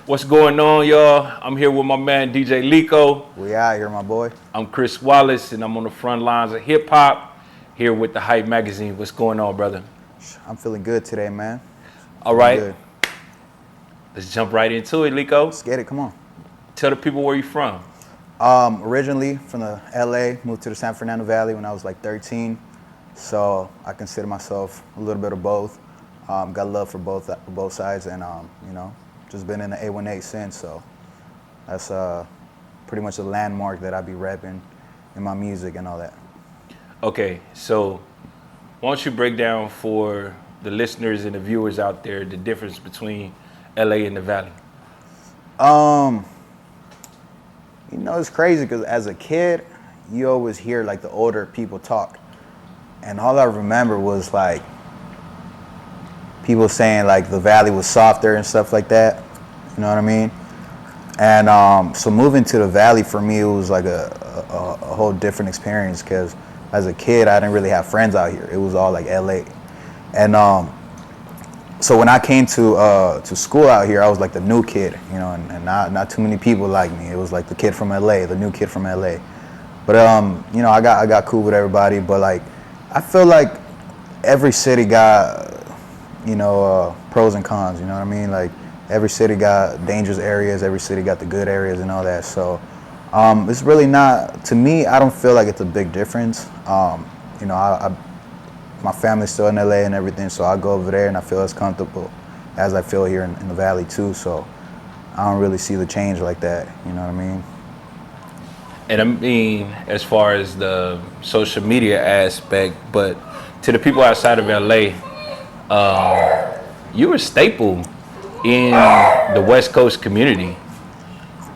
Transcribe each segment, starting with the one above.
What's going on, y'all? I'm here with my man DJ Lico. We out here, my boy. I'm Chris Wallace, and I'm on the front lines of hip hop here with the Hype Magazine. What's going on, brother? I'm feeling good today, man. All right, Good. let's jump right into it, Lico. Let's get it. Come on. Tell the people where you from. Originally from the LA, moved to the San Fernando Valley when I was like 13. So I consider myself a little bit of both. Got love for both sides, and just been in the A18 since. So that's pretty much a landmark that I be repping in my music and all that. Okay, so why don't you break down for the listeners and the viewers out there the difference between LA and the Valley? It's crazy because as a kid, you always hear like the older people talk. And all I remember was like people saying like the Valley was softer and stuff like that. You know what I mean? And so moving to the Valley for me, it was like a whole different experience because as a kid, I didn't really have friends out here. It was all like LA. And so when I came to school out here, I was like the new kid, and not too many people like me. It was like the kid from LA, the new kid from LA. But I got cool with everybody. But like, I feel like every city got pros and cons. You know what I mean? Like every city got dangerous areas, every city got the good areas and all that. So it's really not, to me, I don't feel like it's a big difference. My family's still in LA and everything, so I go over there and I feel as comfortable as I feel here in the Valley too. So I don't really see the change like that. You know what I mean? And I mean, as far as the social media aspect, but to the people outside of LA, you're a staple in the West Coast community.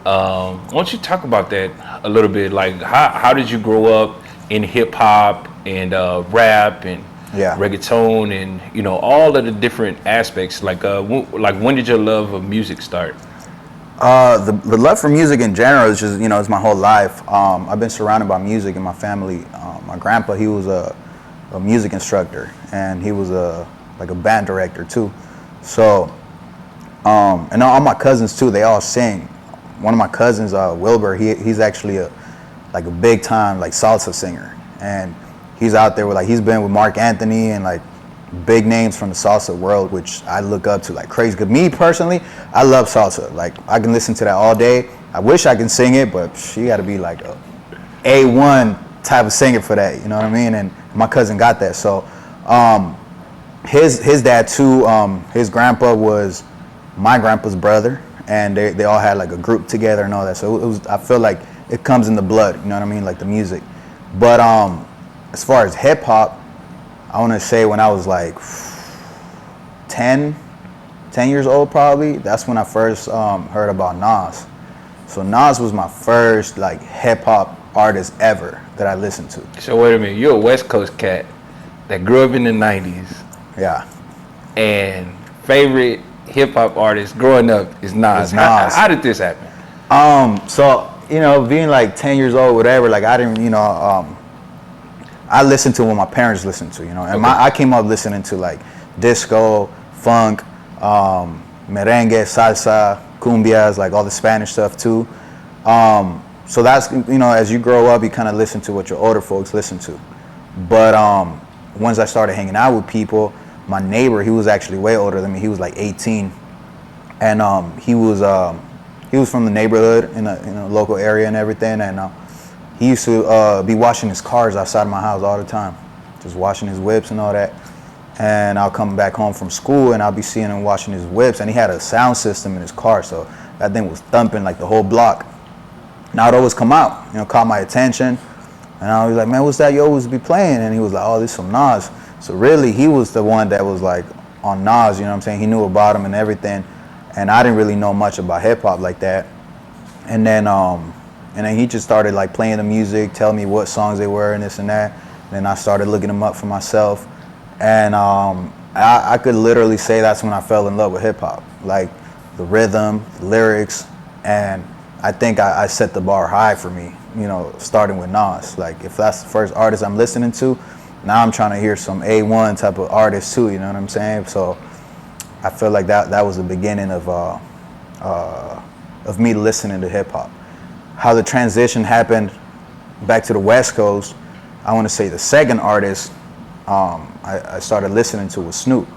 Why don't you talk about that a little bit? Like, how did you grow up in hip hop and rap and reggaeton and all of the different aspects? Like when did your love of music start? The love for music in general is just it's my whole life. I've been surrounded by music in my family. My grandpa, he was a music instructor, and he was a band director too. So and all my cousins too, they all sing. One of my cousins, Wilbur, he's actually a big time salsa singer, and he's out there with he's been with Mark Anthony and big names from the salsa world, which I look up to like crazy. Cause me personally, I love salsa. Like I can listen to that all day. I wish I can sing it, but she got to be like a A1 type of singer for that. You know what I mean? And my cousin got that. So his dad too. His grandpa was my grandpa's brother, and they all had a group together and all that. So it was. I feel like it comes in the blood. You know what I mean? Like the music. But as far as hip hop, I want to say when I was 10 years old probably, that's when I first heard about Nas. So Nas was my first hip hop artist ever that I listened to. So wait a minute, you're a West Coast cat that grew up in the 90s. Yeah. And favorite hip hop artist growing up is Nas. It's Nas. How did this happen? So, being 10 years old, whatever, I didn't, I listened to what my parents listened to, and Okay. I came up listening to disco, funk, merengue, salsa, cumbias, all the Spanish stuff too. So that's, as you grow up, you kind of listen to what your older folks listen to. But once I started hanging out with people, my neighbor, he was actually way older than me. He was 18, and he was from the neighborhood in a local area and everything, and he used to be washing his cars outside of my house all the time, just washing his whips and all that. And I'll come back home from school and I'll be seeing him washing his whips, and he had a sound system in his car, so that thing was thumping the whole block. Now it always come out, caught my attention, and I was like, man, what's that you always be playing? And he was like, oh, this is from Nas. So really, he was the one that was on Nas, you know what I'm saying? He knew about him and everything, and I didn't really know much about hip hop like that. And then he just started playing the music, telling me what songs they were and this and that. And then I started looking them up for myself. And I could literally say that's when I fell in love with hip hop. The rhythm, the lyrics, and I think I set the bar high for me, starting with Nas. If that's the first artist I'm listening to, now I'm trying to hear some A1 type of artist too, you know what I'm saying? So I feel like that was the beginning of of me listening to hip hop. How the transition happened back to the West Coast, I want to say the second artist I started listening to was Snoop.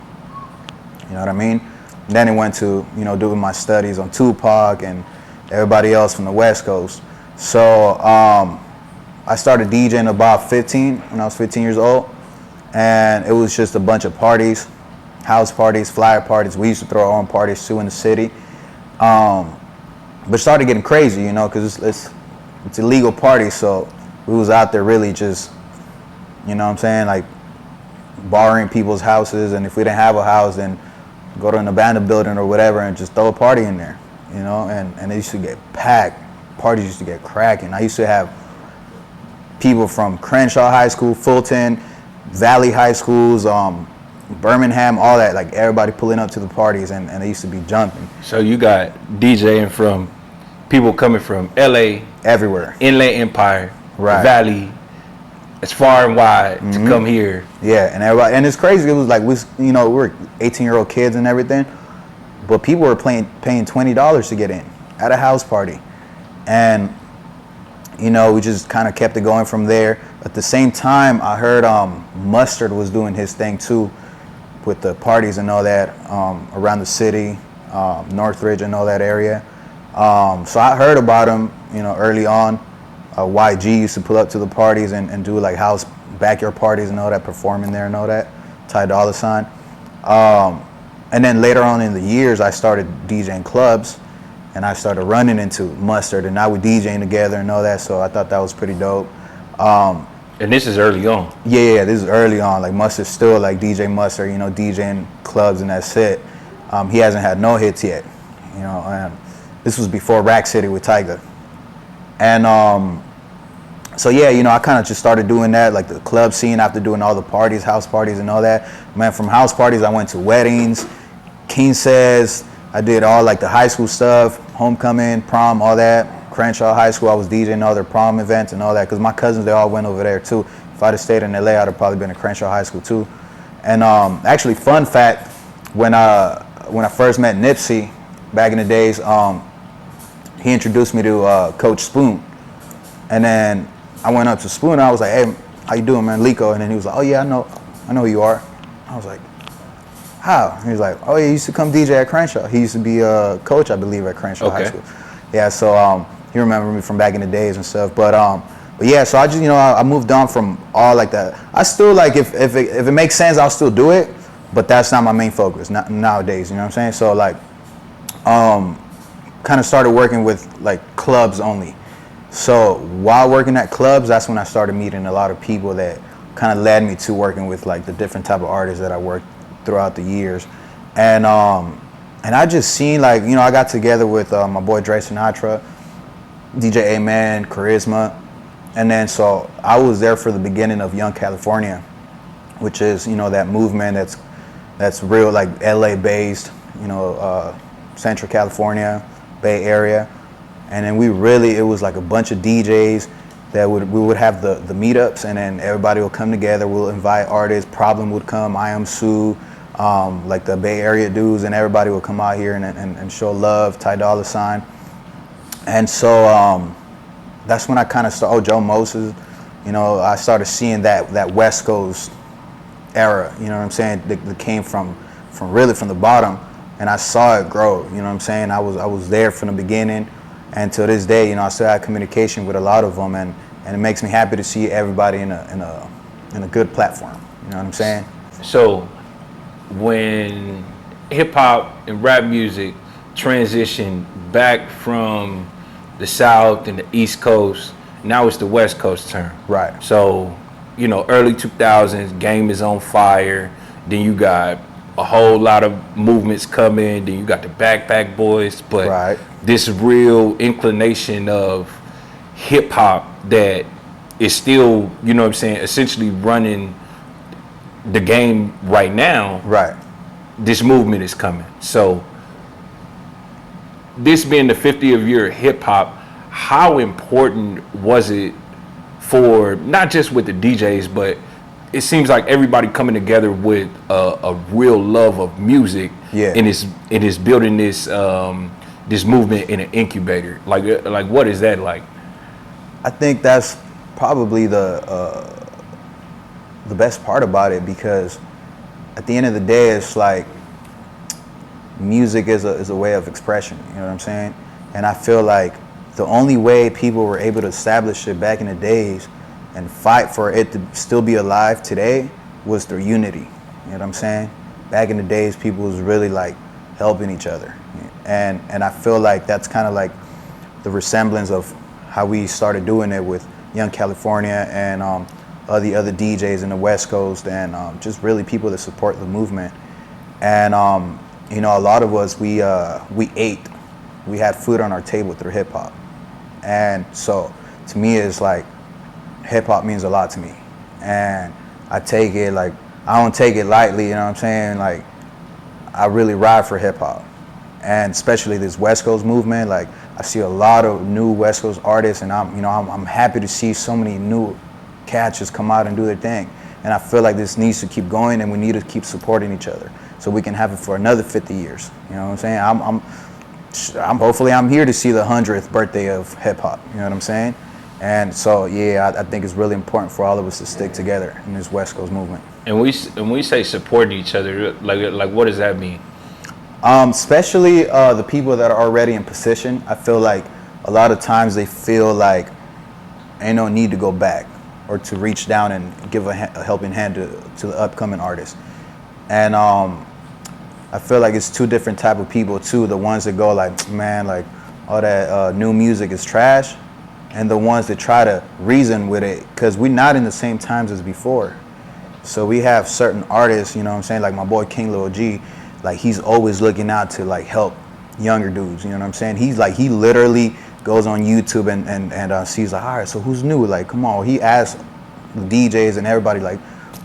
You know what I mean? Then it went to, doing my studies on Tupac and everybody else from the West Coast. So I started DJing about 15, when I was 15 years old. And it was just a bunch of parties, house parties, flyer parties. We used to throw our own parties too in the city. But it started getting crazy, because it's illegal parties. So we was out there really just, like borrowing people's houses. And if we didn't have a house, then go to an abandoned building or whatever and just throw a party in there, and it used to get packed. Parties used to get cracking. I used to have people from Crenshaw High School, Fulton, Valley High Schools, Birmingham, all that, like everybody pulling up to the parties, and they used to be jumping. So you got DJing from people coming from LA, everywhere, Inland Empire, right, Valley, as far and wide to come here. Yeah, and everybody, and it's crazy. It was like we were 18-year-old kids and everything, but people were paying $20 to get in at a house party, and we just kind of kept it going from there. At the same time, I heard Mustard was doing his thing too, with the parties and all that around the city, Northridge and all that area. So I heard about him, early on. YG used to pull up to the parties and do like house backyard parties and all that, performing there and all that. Ty Dolla $ign. And then later on in the years, I started DJing clubs, and I started running into Mustard, and now we're DJing together and all that. So I thought that was pretty dope. And this is early on. Yeah, this is early on. Like Mustard's still like DJ Mustard, DJing clubs and that's it. He hasn't had no hits yet, and this was before Rack City with Tyga. And so yeah, I kind of just started doing that, like the club scene after doing all the parties, house parties and all that. Man, from house parties, I went to weddings, King Says, I did all like the high school stuff, homecoming, prom, all that. Crenshaw High School, I was DJing all their prom events and all that, because my cousins, they all went over there too. If I'd have stayed in LA, I'd have probably been at Crenshaw High School too. And actually, fun fact, when I first met Nipsey back in the days, he introduced me to Coach Spoon. And then I went up to Spoon and I was like, "Hey, how you doing, man? Lico." And then he was like, "Oh yeah, I know who you are." I was like, "How?" And he was like, "Oh yeah, he used to come DJ at Crenshaw. He used to be a coach, I believe, at Crenshaw High School." Yeah, so he remembered me from back in the days and stuff. But yeah, so I just I moved on from all like that. I still like if it makes sense, I'll still do it, but that's not my main focus nowadays. You know what I'm saying? So like, kind of started working with like clubs only. So while working at clubs, that's when I started meeting a lot of people that kind of led me to working with like the different type of artists that I worked throughout the years. And I just seen like, I got together with my boy Dre Sinatra, DJ A-Man, Charisma. And then so I was there for the beginning of Young California, which is, that movement that's real like LA based, Central California, Bay Area. And then it was like a bunch of DJs that we would have the meetups, and then everybody will come together. We'll invite artists. Problem would come, I Am Sue, like the Bay Area dudes, and everybody will come out here and show love, Ty Dolla $ign. And so that's when I kind of started, Joe Moses, I started seeing that West Coast era, you know what I'm saying, that came from really from the bottom, and I saw it grow, you know what I'm saying. I was there from the beginning. And to this day, I still have communication with a lot of them, and it makes me happy to see everybody in a good platform. You know what I'm saying? So, when hip hop and rap music transitioned back from the South and the East Coast, now it's the West Coast turn. Right. So, early 2000s, Game is on fire. Then you got a whole lot of movements coming. Then you got the Backpack Boys, but right. This real inclination of hip hop that is still, essentially running the game right now. Right. This movement is coming. So this being the 50th year of hip hop, how important was it for not just with the DJs, but it seems like everybody coming together with a real love of music, yeah, and it's building this this movement in an incubator? Like what is that like? I think that's probably the best part about it, because at the end of the day, it's like music is a way of expression. You know what I'm saying? And I feel like the only way people were able to establish it back in the days and fight for it to still be alive today was through unity. You know what I'm saying? Back in the days, people was really like helping each other, and I feel like that's kind of like the resemblance of how we started doing it with Young California and the other DJs in the West Coast, and just really people that support the movement. And you know, a lot of us, we ate, we had food on our table through hip hop, and so to me, it's like hip hop means a lot to me, and I take it like, I don't take it lightly. You know what I'm saying? Like, I really ride for hip hop, and especially this West Coast movement. Like, I see a lot of new West Coast artists, and I'm happy to see so many new cats just come out and do their thing. And I feel like this needs to keep going, and we need to keep supporting each other so we can have it for another 50 years. You know what I'm saying? I'm hopefully I'm here to see the 100th birthday of hip hop. You know what I'm saying? And so yeah, I think it's really important for all of us to stick together in this West Coast movement. And we say supporting each other, like what does that mean? Especially the people that are already in position. I feel like a lot of times they feel like ain't no need to go back or to reach down and give a helping hand to the upcoming artists. And I feel like it's two different type of people too. The ones that go like, man, like all that new music is trash, and the ones that try to reason with it, because we're not in the same times as before. So we have certain artists, you know what I'm saying, like my boy King Lil G, like he's always looking out to like help younger dudes, you know what I'm saying? He's like, he literally goes on YouTube and sees like, all right, so who's new? Like, come on. He asks the DJs and everybody like,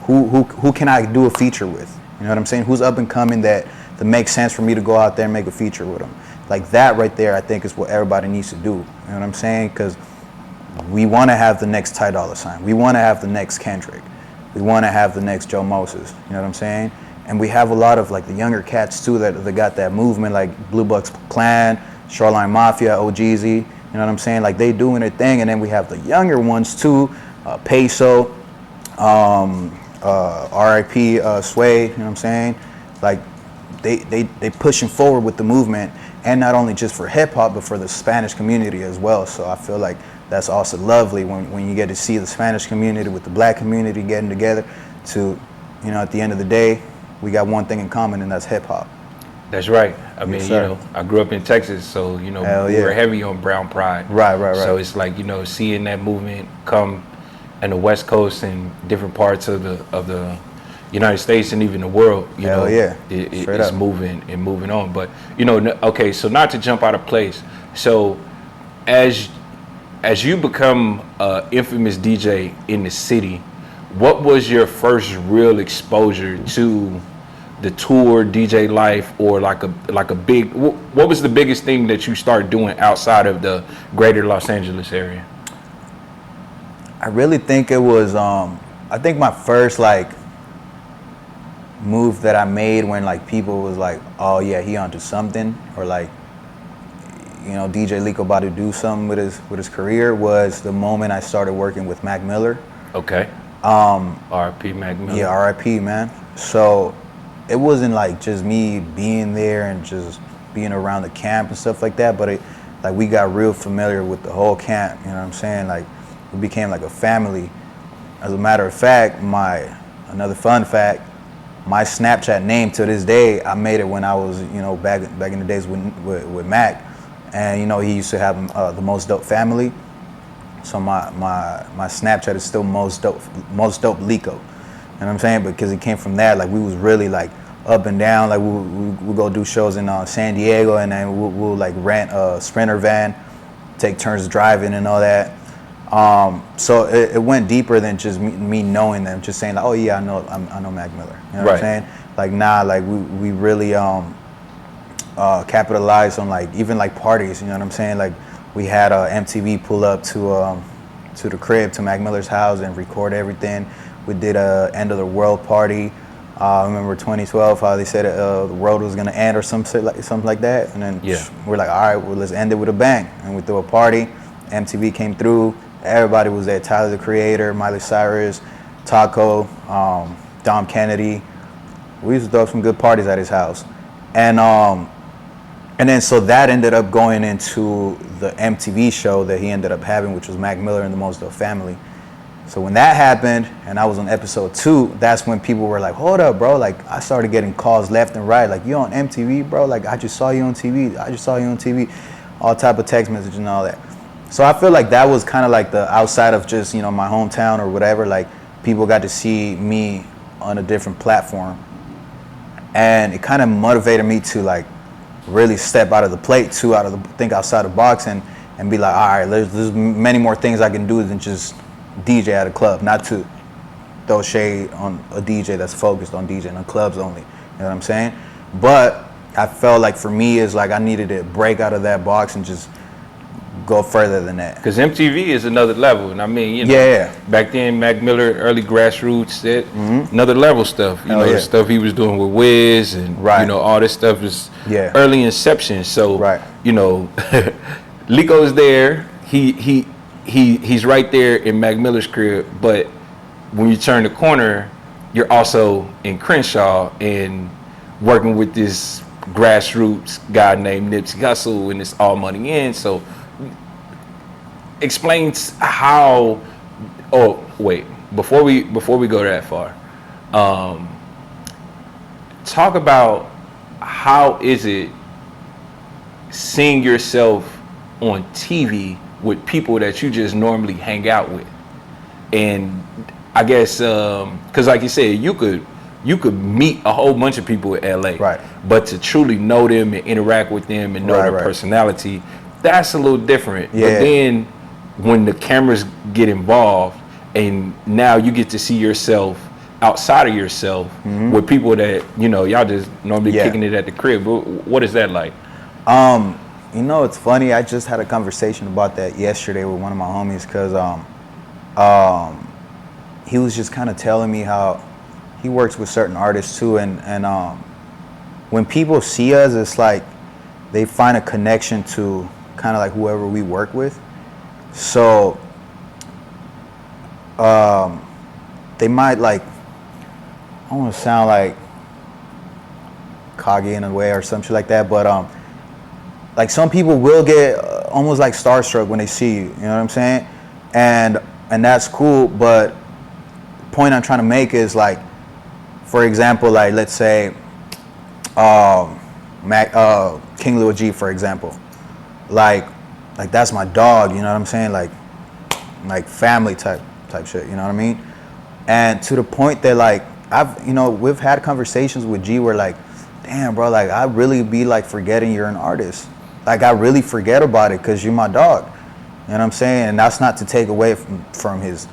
who can I do a feature with? You know what I'm saying? Who's up and coming that makes sense for me to go out there and make a feature with them? Like that right there, I think is what everybody needs to do. You know what I'm saying? Because we want to have the next Ty Dolla $ign. We want to have the next Kendrick. We want to have the next Joe Moses. You know what I'm saying? And we have a lot of like the younger cats too that got that movement, like Blue Bucks Clan, Shoreline Mafia, OGZ. You know what I'm saying? Like they doing their thing. And then we have the younger ones too, Peso, RIP, Sway. You know what I'm saying? Like they pushing forward with the movement, and not only just for hip hop, but for the Spanish community as well. So I feel like that's also lovely when you get to see the Spanish community with the black community getting together to, you know, at the end of the day, we got one thing in common, and that's hip hop. That's right. I mean, Yes, you sir. know, I grew up in Texas, so, you know, Hell we yeah. were heavy on brown pride. Right. So it's like, you know, seeing that movement come in the West Coast and different parts of the United States and even the world, you Hell know, yeah. it's up. moving and moving on. But, you know, okay, so not to jump out of place. So as you become an infamous DJ in the city, what was your first real exposure to the tour DJ life, or like a big, what was the biggest thing that you started doing outside of the greater Los Angeles area? I really think it was, I think my first like move that I made when like people was like, oh yeah, he onto something, or like, you know, DJ Lico about to do something with his career, was the moment I started working with Mac Miller. Okay. R.I.P. Mac Miller. Yeah, R.I.P. man. So it wasn't like just me being there and just being around the camp and stuff like that, but it, like we got real familiar with the whole camp. You know what I'm saying? Like we became like a family. As a matter of fact, another fun fact, my Snapchat name to this day, I made it when I was, you know, back in the days with Mac, and you know he used to have the Most Dope Family. So my Snapchat is still most dope Lico. You know what I'm saying? Because it came from that. Like we was really like up and down. Like we'll go do shows in San Diego, and then we'll like rent a Sprinter van, take turns driving and all that. So it went deeper than just me knowing them, just saying like, oh yeah, I know Mac Miller. You know what I'm saying? Like nah, like we really capitalized on like even like parties. You know what I'm saying? Like we had MTV pull up to the crib, to Mac Miller's house, and record everything. We did a end of the world party. I remember 2012 how they said the world was gonna end or something like that, and then we're like, all right, well, let's end it with a bang, and we threw a party. MTV came through. Everybody was there. Tyler the Creator, Miley Cyrus, Taco, Dom Kennedy. We used to throw some good parties at his house, and then so that ended up going into the MTV show that he ended up having, which was Mac Miller and the Mosdale Family. So when that happened, and I was on episode 2, that's when people were like, hold up, bro. Like, I started getting calls left and right. Like, you on MTV, bro? Like, I just saw you on TV. I just saw you on TV. All type of text messages and all that. So I feel like that was kind of like the outside of just, you know, my hometown or whatever. Like, people got to see me on a different platform. And it kind of motivated me to, like, really step out of the plate, think outside the box and be like, all right, there's many more things I can do than just DJ at a club, not to throw shade on a DJ that's focused on DJing on clubs only. You know what I'm saying? But I felt like for me is like I needed to break out of that box and just go further than that. Because MTV is another level, and I mean, you know, back then Mac Miller, early grassroots, another level stuff. You know, the stuff he was doing with Wiz and you know all this stuff is early inception. So you know, Lico's there. He's right there in Mac Miller's crib, but when you turn the corner, you're also in Crenshaw and working with this grassroots guy named Nipsey Hussle and this All Money In. So explains how. Oh wait, before we go that far, talk about how is it seeing yourself on TV with people that you just normally hang out with. And I guess because like you said, you could meet a whole bunch of people in LA, but to truly know them and interact with them and know their personality, that's a little different. But then when the cameras get involved and now you get to see yourself outside of yourself with people that, you know, y'all just normally kicking it at the crib. What is that like? You know, it's funny. I just had a conversation about that yesterday with one of my homies because he was just kind of telling me how he works with certain artists too, and when people see us, it's like they find a connection to kind of like whoever we work with. So they might like, I don't want to sound like cocky in a way or something like that, but like some people will get almost like starstruck when they see you, you know what I'm saying? And that's cool, but the point I'm trying to make is like, for example, like let's say King Lil G, for example. Like that's my dog, you know what I'm saying? Like family type shit, you know what I mean? And to the point that like we've had conversations with G where like, damn bro, like I really be like forgetting you're an artist. Like I really forget about it because you're my dog. You know what I'm saying? And that's not to take away from his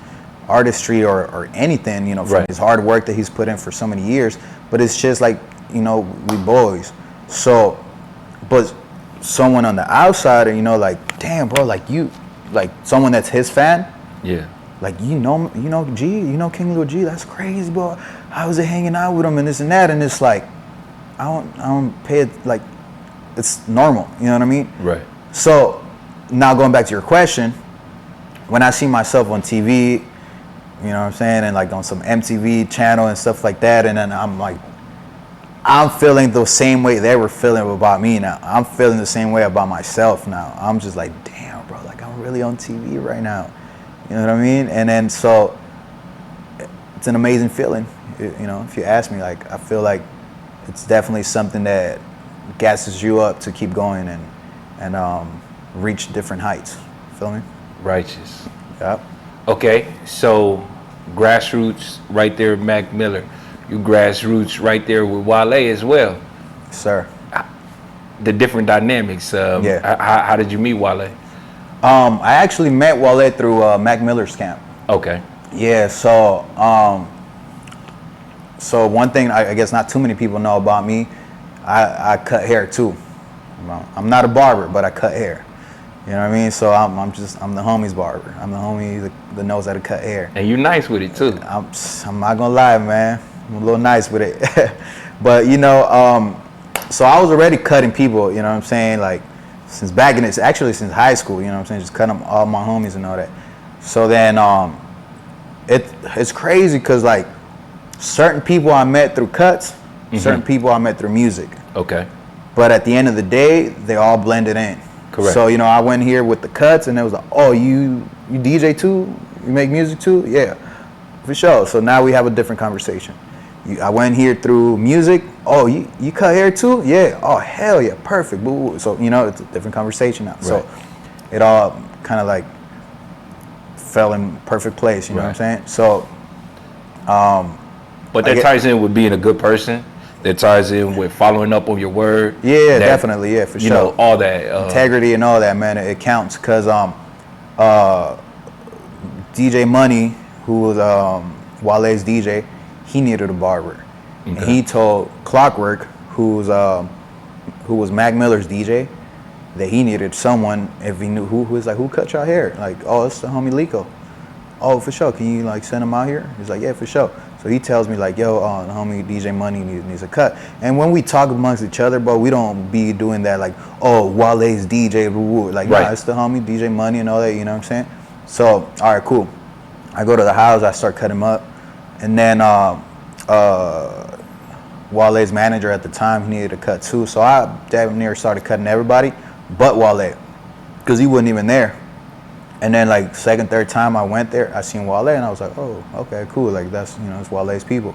artistry or anything, you know, from his hard work that he's put in for so many years. But it's just like, you know, we boys. So, but someone on the outside, you know, like, damn, bro, like you, like someone that's his fan. Yeah. Like, you know G, you know King Lil G, that's crazy, bro. How was it hanging out with him and this and that? And it's like, I don't pay it, like, it's normal, you know what I mean? Right. So now going back to your question, when I see myself on TV, you know what I'm saying, and like on some MTV channel and stuff like that, and then I'm like, I'm feeling the same way they were feeling about me now. I'm feeling the same way about myself now. I'm just like, damn, bro, like I'm really on TV right now. You know what I mean? And then so it's an amazing feeling. You know, if you ask me, like I feel like it's definitely something that gasses you up to keep going and reach different heights. Feel me? Righteous. Yep. Okay, so grassroots right there with Mac Miller. You grassroots right there with Wale as well. Sir. The different dynamics. How did you meet Wale? I actually met Wale through Mac Miller's camp. Okay. Yeah, so one thing I guess not too many people know about me, I cut hair too. I'm not a barber, but I cut hair. You know what I mean? So I'm the homie's barber. I'm the homie that knows how to cut hair. And you're nice with it too. I'm not gonna lie, man. I'm a little nice with it. But you know, so I was already cutting people. You know what I'm saying? Like since back in this, actually since high school. You know what I'm saying? Just cutting all my homies and all that. So then it's crazy because like certain people I met through cuts, certain people I met through music. Okay. But at the end of the day, they all blended in. Correct. So, you know, I went here with the cuts and it was like, oh, you DJ too? You make music too? Yeah, for sure. So now we have a different conversation. I went here through music. Oh, you cut hair too? Yeah. Oh, hell yeah. Perfect. Boo. So, you know, it's a different conversation now. Right. So it all kind of like fell in perfect place. You know what I'm saying? So, but that ties in with being a good person. That ties in with following up on your word. Yeah, definitely. Yeah, for sure. You know, all that. Integrity and all that, man. It counts because DJ Money, who was Wale's DJ, he needed a barber. Okay. And he told Clockwork, who was Mac Miller's DJ, that he needed someone, if he knew who was like, who cut your hair? Like, oh, it's the homie Lico. Oh, for sure. Can you like send him out here? He's like, yeah, for sure. So he tells me like, yo, the homie DJ Money needs a cut. And when we talk amongst each other, bro, we don't be doing that like, oh, Wale's DJ, like, right. Nah, it's the homie DJ Money and all that. You know what I'm saying? So, all right, cool. I go to the house, I start cutting him up, and then Wale's manager at the time, he needed a cut too. So I damn near started cutting everybody, but Wale, because he wasn't even there. And then like second, third time I went there, I seen Wale and I was like, oh, okay, cool. Like that's, you know, it's Wale's people.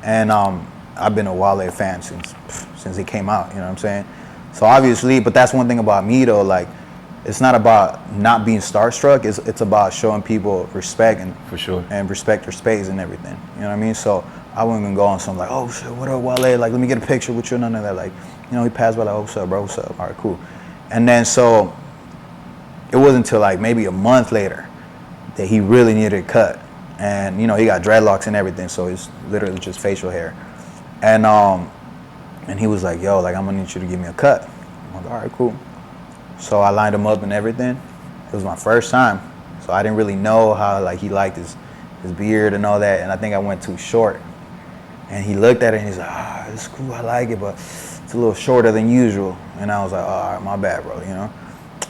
And I've been a Wale fan since he came out, you know what I'm saying? So obviously, but that's one thing about me though, like it's not about not being starstruck, it's about showing people respect and for sure, and respect their space and everything. You know what I mean? So I wouldn't even go on some like, oh shit, what up, Wale? Like let me get a picture with you, none of that. Like, you know, he passed by like, oh, what's up, bro, what's up? All right, cool. And then so it wasn't until like maybe a month later that he really needed a cut. And you know, he got dreadlocks and everything, so it's literally just facial hair. And he was like, yo, like I'm gonna need you to give me a cut. I'm like, all right, cool. So I lined him up and everything. It was my first time, so I didn't really know how like he liked his beard and all that, and I think I went too short. And he looked at it and he's like, it's cool, I like it, but it's a little shorter than usual. And I was like, all right, my bad, bro, you know?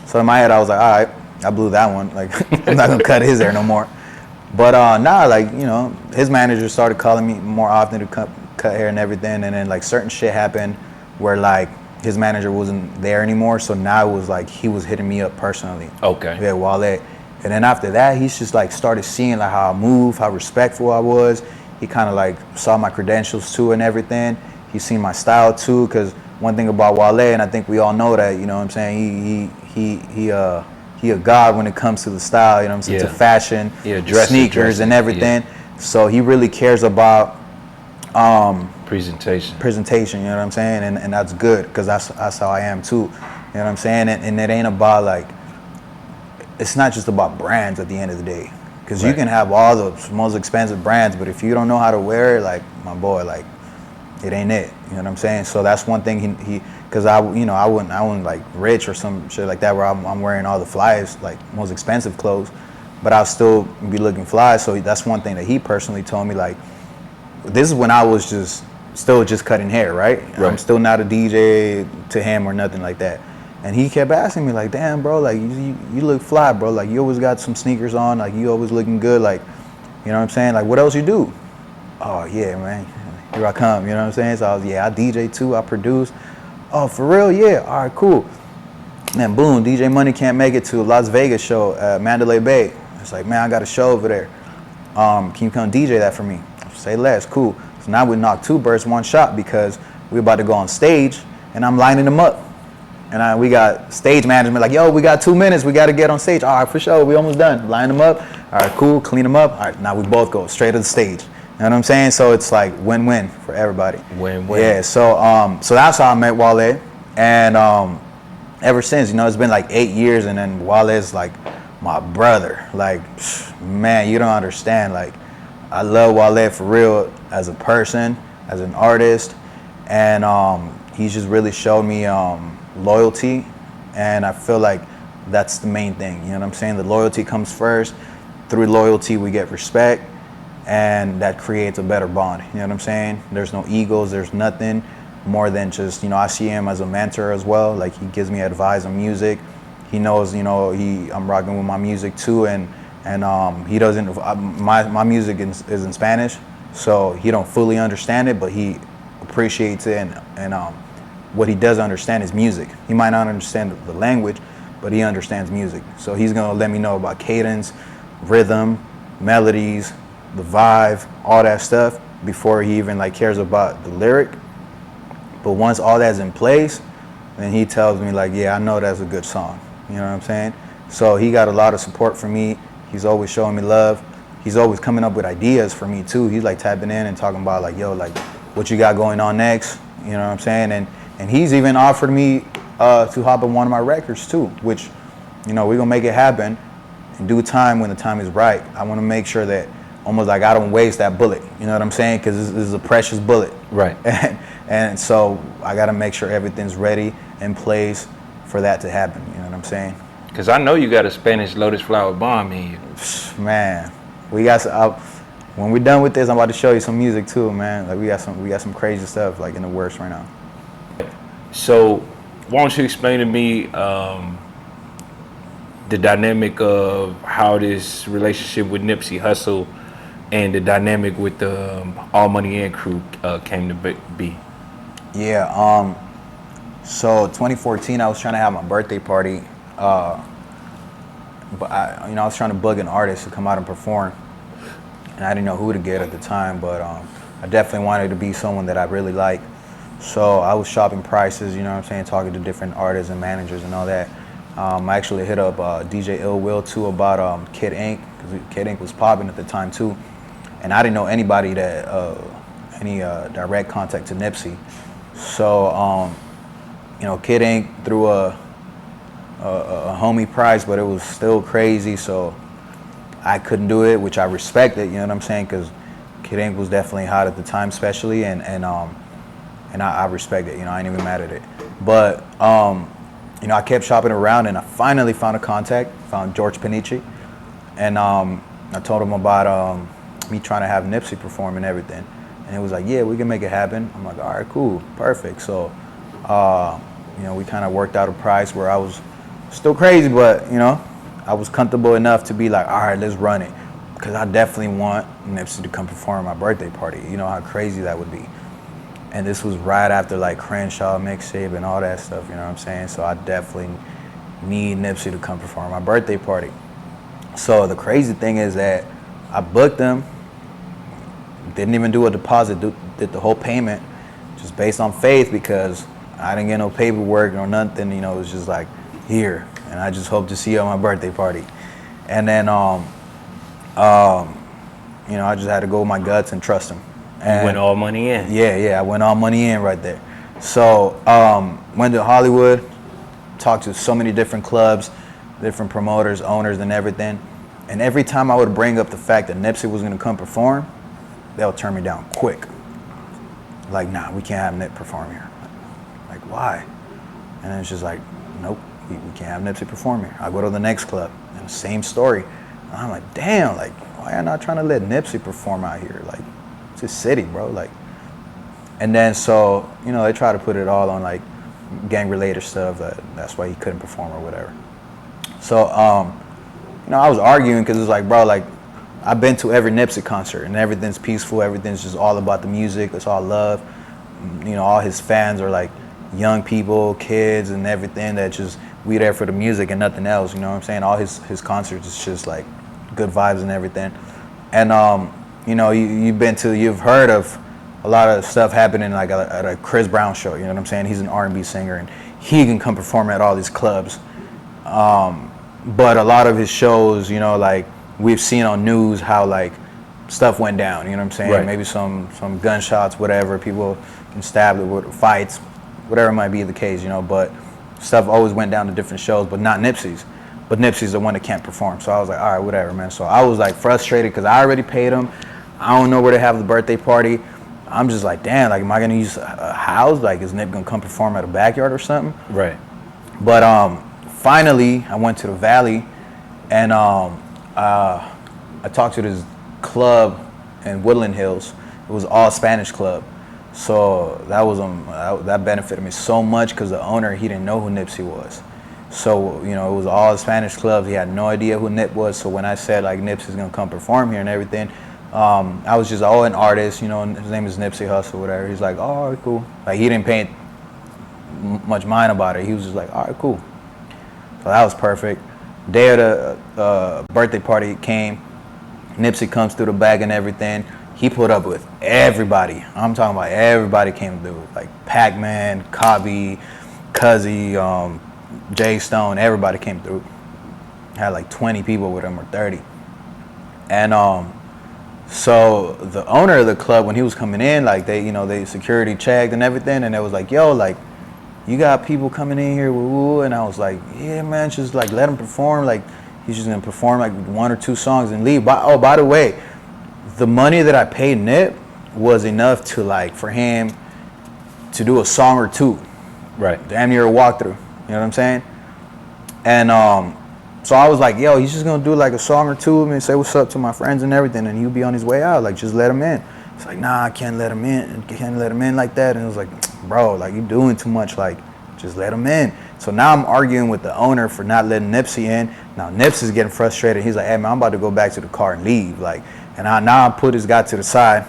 So in my head, I was like, all right, I blew that one. Like, I'm not gonna cut his hair no more. But like, you know, his manager started calling me more often to cut hair and everything. And then like certain shit happened where like his manager wasn't there anymore. So now it was like he was hitting me up personally. Okay. Yeah, Wale. And then after that, he's just like started seeing like how I move, how respectful I was. He kind of like saw my credentials too and everything. He seen my style too, because one thing about Wale, and I think we all know that, you know what I'm saying, he a god when it comes to the style, you know what I'm saying, to fashion, sneakers and everything. Yeah. So he really cares about presentation, you know what I'm saying, and that's good, because that's how I am too, you know what I'm saying, and it ain't about like, it's not just about brands at the end of the day, because right. You can have all the most expensive brands, but if you don't know how to wear it, like my boy, like it ain't it, you know what I'm saying. So that's one thing he because I wasn't like rich or some shit like that where I'm wearing all the flyest, like most expensive clothes, but I'll still be looking fly. So that's one thing that he personally told me, like, this is when I was still cutting hair, right? I'm still not a DJ to him or nothing like that. And he kept asking me like, damn, bro, like you look fly, bro. Like you always got some sneakers on, like you always looking good, like, you know what I'm saying? Like what else you do? Oh yeah, man, here I come, you know what I'm saying? So I DJ too, I produce. Oh, for real? Yeah, all right, cool. And then boom, DJ Money can't make it to a Las Vegas show at Mandalay Bay. It's like, man, I got a show over there. Can you come DJ that for me? Say less, cool. So now we knocked two birds, one shot, because we're about to go on stage and I'm lining them up. And we got stage management like, yo, we got 2 minutes. We got to get on stage. All right, for sure. We almost done. Line them up. All right, cool. Clean them up. All right, now we both go straight to the stage. You know what I'm saying? So it's like win-win for everybody. Win-win. Yeah, so so that's how I met Wale. And ever since, you know, it's been like 8 years, and then Wale's like my brother. Like, man, you don't understand. Like, I love Wale for real as a person, as an artist. And he's just really showed me loyalty, and I feel like that's the main thing, you know what I'm saying? The loyalty comes first. Through loyalty we get respect, and that creates a better bond. You know what I'm saying? There's no egos. There's nothing more than just, I see him as a mentor as well. Like, he gives me advice on music. He knows, I'm rocking with my music too, and he doesn't. My music is in Spanish, so he don't fully understand it, but he appreciates it, and what he does understand is music. He might not understand the language, but he understands music. So he's gonna let me know about cadence, rhythm, melodies, the vibe, all that stuff before he even like cares about the lyric. But once all that's in place, then he tells me like, yeah, I know that's a good song. You know what I'm saying? So he got a lot of support from me. He's always showing me love. He's always coming up with ideas for me too. He's like tapping in and talking about like, yo, like what you got going on next? You know what I'm saying? And he's even offered me to hop on one of my records too, which, we're gonna make it happen in due time when the time is right. I want to make sure that almost like I don't waste that bullet. You know what I'm saying? Because this is a precious bullet. Right. And so I got to make sure everything's ready in place for that to happen. You know what I'm saying? Because I know you got a Spanish Lotus Flower Bomb in you. Man, we got some, when we're done with this, I'm about to show you some music too, man. Like we got some crazy stuff like in the works right now. So why don't you explain to me the dynamic of how this relationship with Nipsey Hussle and the dynamic with the All Money In crew came to be? Yeah, so 2014, I was trying to have my birthday party, but I was trying to bug an artist to come out and perform, and I didn't know who to get at the time, but I definitely wanted to be someone that I really like. So I was shopping prices, talking to different artists and managers and all that. I actually hit up DJ Ill Will too about Kid Ink, because Kid Ink was popping at the time too, and I didn't know anybody that any direct contact to Nipsey. So Kid Ink threw a homie price, but it was still crazy, so I couldn't do it, which I respected. You know what I'm saying? Because Kid Ink was definitely hot at the time, especially, and I respect it. I ain't even mad at it, but. I kept shopping around, and I finally found a contact, found George Panici, and I told him about me trying to have Nipsey perform and everything. And he was like, yeah, we can make it happen. I'm like, all right, cool, perfect. So, we kind of worked out a price where I was still crazy, but, I was comfortable enough to be like, all right, let's run it. Because I definitely want Nipsey to come perform at my birthday party. You know how crazy that would be. And this was right after like Crenshaw mixtape and all that stuff, you know what I'm saying? So I definitely need Nipsey to come perform my birthday party. So the crazy thing is that I booked them, didn't even do a deposit, did the whole payment just based on faith, because I didn't get no paperwork or nothing, it was just like, here, and I just hope to see you at my birthday party. And then, I just had to go with my guts and trust him. And you went all money in. Yeah, I went all money in right there. So went to Hollywood, talked to so many different clubs, different promoters, owners, and everything. And every time I would bring up the fact that Nipsey was gonna come perform, they'll turn me down quick. Like, nah, we can't have Nip perform here. Like, why? And it's just like, nope, we can't have Nipsey perform here. I go to the next club, and the same story. And I'm like, damn, like, why am I not trying to let Nipsey perform out here? Like, it's his city, bro. Like, and then so, they try to put it all on like gang-related stuff. That's why he couldn't perform or whatever. So, I was arguing because it was like, bro, like, I've been to every Nipsey concert and everything's peaceful. Everything's just all about the music. It's all love. All his fans are like young people, kids, and everything that just we there for the music and nothing else. You know what I'm saying? All his concerts is just like good vibes and everything. And you've heard of a lot of stuff happening like at a Chris Brown show. You know what I'm saying? He's an R&B singer, and he can come perform at all these clubs. But a lot of his shows, like we've seen on news how like stuff went down. You know what I'm saying? Right. Maybe some gunshots, whatever. People can stab with fights, whatever might be the case. But stuff always went down to different shows, but not Nipsey's. But Nipsey's the one that can't perform. So I was like, all right, whatever, man. So I was like frustrated because I already paid him. I don't know where to have the birthday party. I'm just like, damn, like, am I gonna use a house? Like, is Nip gonna come perform at a backyard or something? Right. But finally, I went to the Valley, and I talked to this club in Woodland Hills. It was all Spanish club. So that benefited me so much because the owner, he didn't know who Nipsey was. So, you know, it was all Spanish clubs. He had no idea who Nip was. So when I said, like, Nipsey's going to come perform here and everything, I was just, an artist, you know, his name is Nipsey Hussle, whatever. He's like, oh, all right, cool. Like, he didn't pay much mind about it. He was just like, all right, cool. So that was perfect. Day of the birthday party came. Nipsey comes through the bag and everything. He put up with everybody. I'm talking about everybody came through. Like Pac-Man, Cobby, Cuzzy, Jay Stone, everybody came through. Had like 20 people with him or 30. And so the owner of the club, when he was coming in, like they security checked and everything, and it was like, yo, like, you got people coming in here, woo-woo. And I was like, yeah, man, just like let him perform. Like, he's just gonna perform like 1 or 2 songs and leave. By the way, the money that I paid Nip was enough to, like, for him to do a song or 2. Right. Damn near a walkthrough. You know what I'm saying? And so I was like, yo, he's just gonna do like a song or 2 and say what's up to my friends and everything, and he'll be on his way out. Like, just let him in. It's like, nah, I can't let him in. Can't let him in like that. And it was like, bro, like, you doing too much. Like, just let him in. So now I'm arguing with the owner for not letting Nipsey in. Now Nipsey's getting frustrated. He's like, hey, man, I'm about to go back to the car and leave. Like, and I put this guy to the side,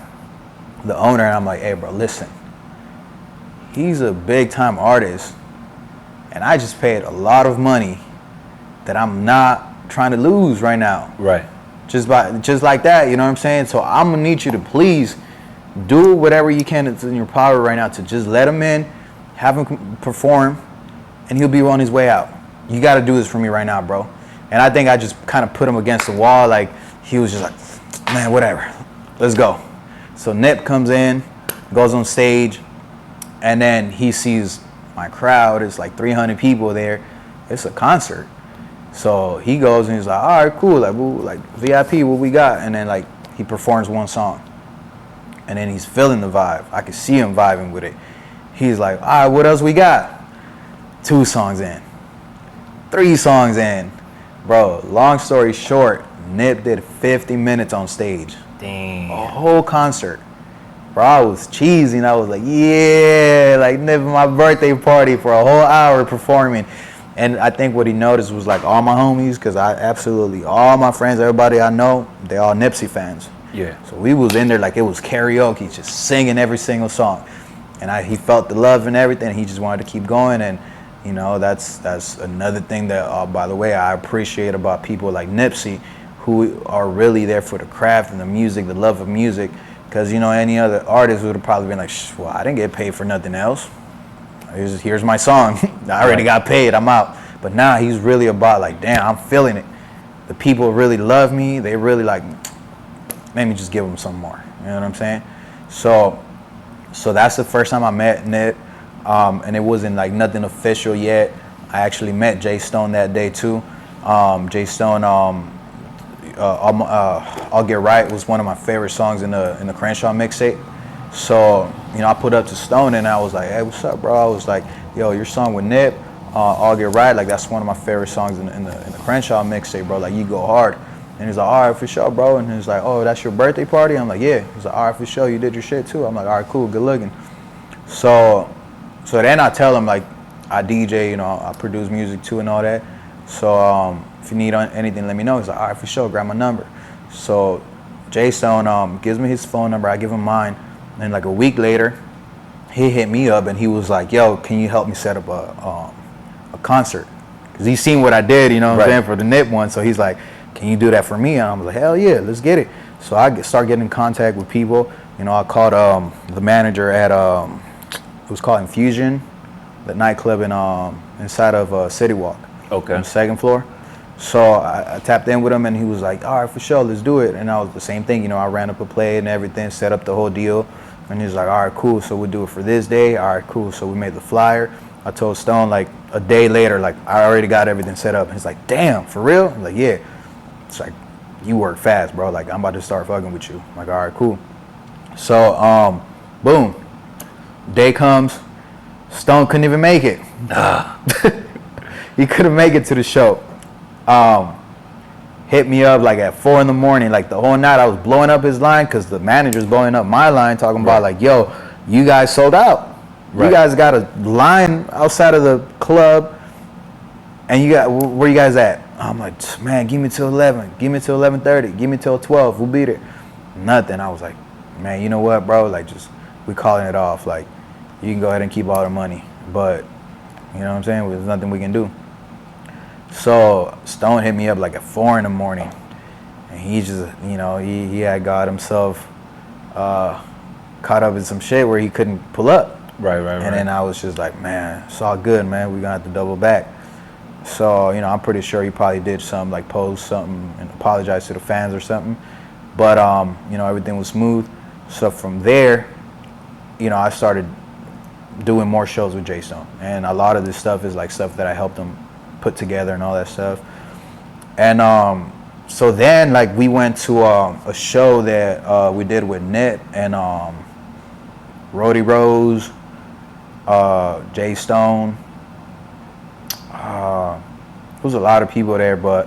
the owner, and I'm like, hey, bro, listen. He's a big-time artist, and I just paid a lot of money that I'm not trying to lose right now. Right. Just like that, you know what I'm saying? So I'm gonna need you to please do whatever you can that's in your power right now to just let him in, have him perform, and he'll be on his way out. You got to do this for me right now, bro. And I think I just kind of put him against the wall. Like, he was just like, man, whatever, let's go. So Nip comes in, goes on stage, and then he sees my crowd. It's like 300 people there. It's a concert. So he goes and he's like, all right, cool. Like VIP, what we got? And then, like, he performs 1 song. And then he's feeling the vibe. I can see him vibing with it. He's like, all right, what else we got? 2 songs in. 3 songs in. Bro, long story short, Nip did 50 minutes on stage. Damn. A whole concert. Bro, I was cheesy and I was like, yeah, like, Nip, my birthday party for a whole hour performing. And I think what he noticed was, like, all my homies, because all my friends, everybody I know, they all Nipsey fans. Yeah. So we was in there like it was karaoke, just singing every single song. And he felt the love and everything. And he just wanted to keep going. And, you know, that's another thing that, by the way, I appreciate about people like Nipsey, who are really there for the craft and the music, the love of music. Because, you know, any other artist would have probably been like, well, I didn't get paid for nothing else. Here's my song. I already got paid. I'm out. But now he's really about, like, damn, I'm feeling it. The people really love me. They really, like, let me just give them some more. You know what I'm saying? So that's the first time I met Nip. And it wasn't, like, nothing official yet. I actually met Jay Stone that day too. Jay Stone, I'll Get Right was one of my favorite songs in the Crenshaw mixtape. So, you know, I put up to Stone and I was like, hey, what's up, bro? I was like, yo, your song with Nip, I'll Get Right, like, that's one of my favorite songs in the Crenshaw mixtape, bro. Like, you go hard. And he's like, all right, for sure, bro. And he's like, oh, that's your birthday party? I'm like, yeah. He's like, all right, for sure, you did your shit too. I'm like, all right, cool, good looking. So then I tell him, like, I DJ, you know, I produce music too and all that. So if you need anything, let me know. He's like, all right, for sure, grab my number. So Jay Stone gives me his phone number, I give him mine. And like a week later, he hit me up and he was like, yo, can you help me set up a concert? Because he's seen what I did, you know what I'm saying, for the Nip one. So he's like, can you do that for me? And I'm like, hell yeah, let's get it. So I start getting in contact with people. You know, I called the manager at, it was called Infusion, the nightclub inside of City Walk. Okay. On the 2nd floor. So I tapped in with him and he was like, all right, for sure, let's do it. And I was the same thing, you know, I ran up a play and everything, set up the whole deal. And he was like, all right, cool, so we'll do it for this day. All right, cool, so we made the flyer. I told Stone, like, a day later, like, I already got everything set up. He's like, damn, for real? I'm like, yeah. It's like, you work fast, bro. Like, I'm about to start fucking with you. I'm like, all right, cool. So, boom. Day comes. Stone couldn't even make it. He couldn't make it to the show. hit me up like at 4 a.m. Like the whole night I was blowing up his line because the manager's blowing up my line, talking about like, yo, you guys sold out. You guys got a line outside of the club, and you got, where you guys at? I'm like, man, give me till 11, give me till 11:30, give me till 12, we'll be there. Nothing. I was like, man, you know what, bro? Like, just, we calling it off. Like, you can go ahead and keep all the money, but you know what I'm saying? There's nothing we can do. So Stone hit me up like at 4 a.m, and he just, you know, he had got himself caught up in some shit where he couldn't pull up. Right. And then I was just like, man, it's all good, man. We're gonna have to double back. So, you know, I'm pretty sure he probably did something like post something and apologize to the fans or something. But you know, everything was smooth. So from there, you know, I started doing more shows with Jay Stone, and a lot of this stuff is like stuff that I helped him put together and all that stuff. And so then, like, we went to a show that we did with Nip and Roddy Rose, Jay Stone. There was a lot of people there, but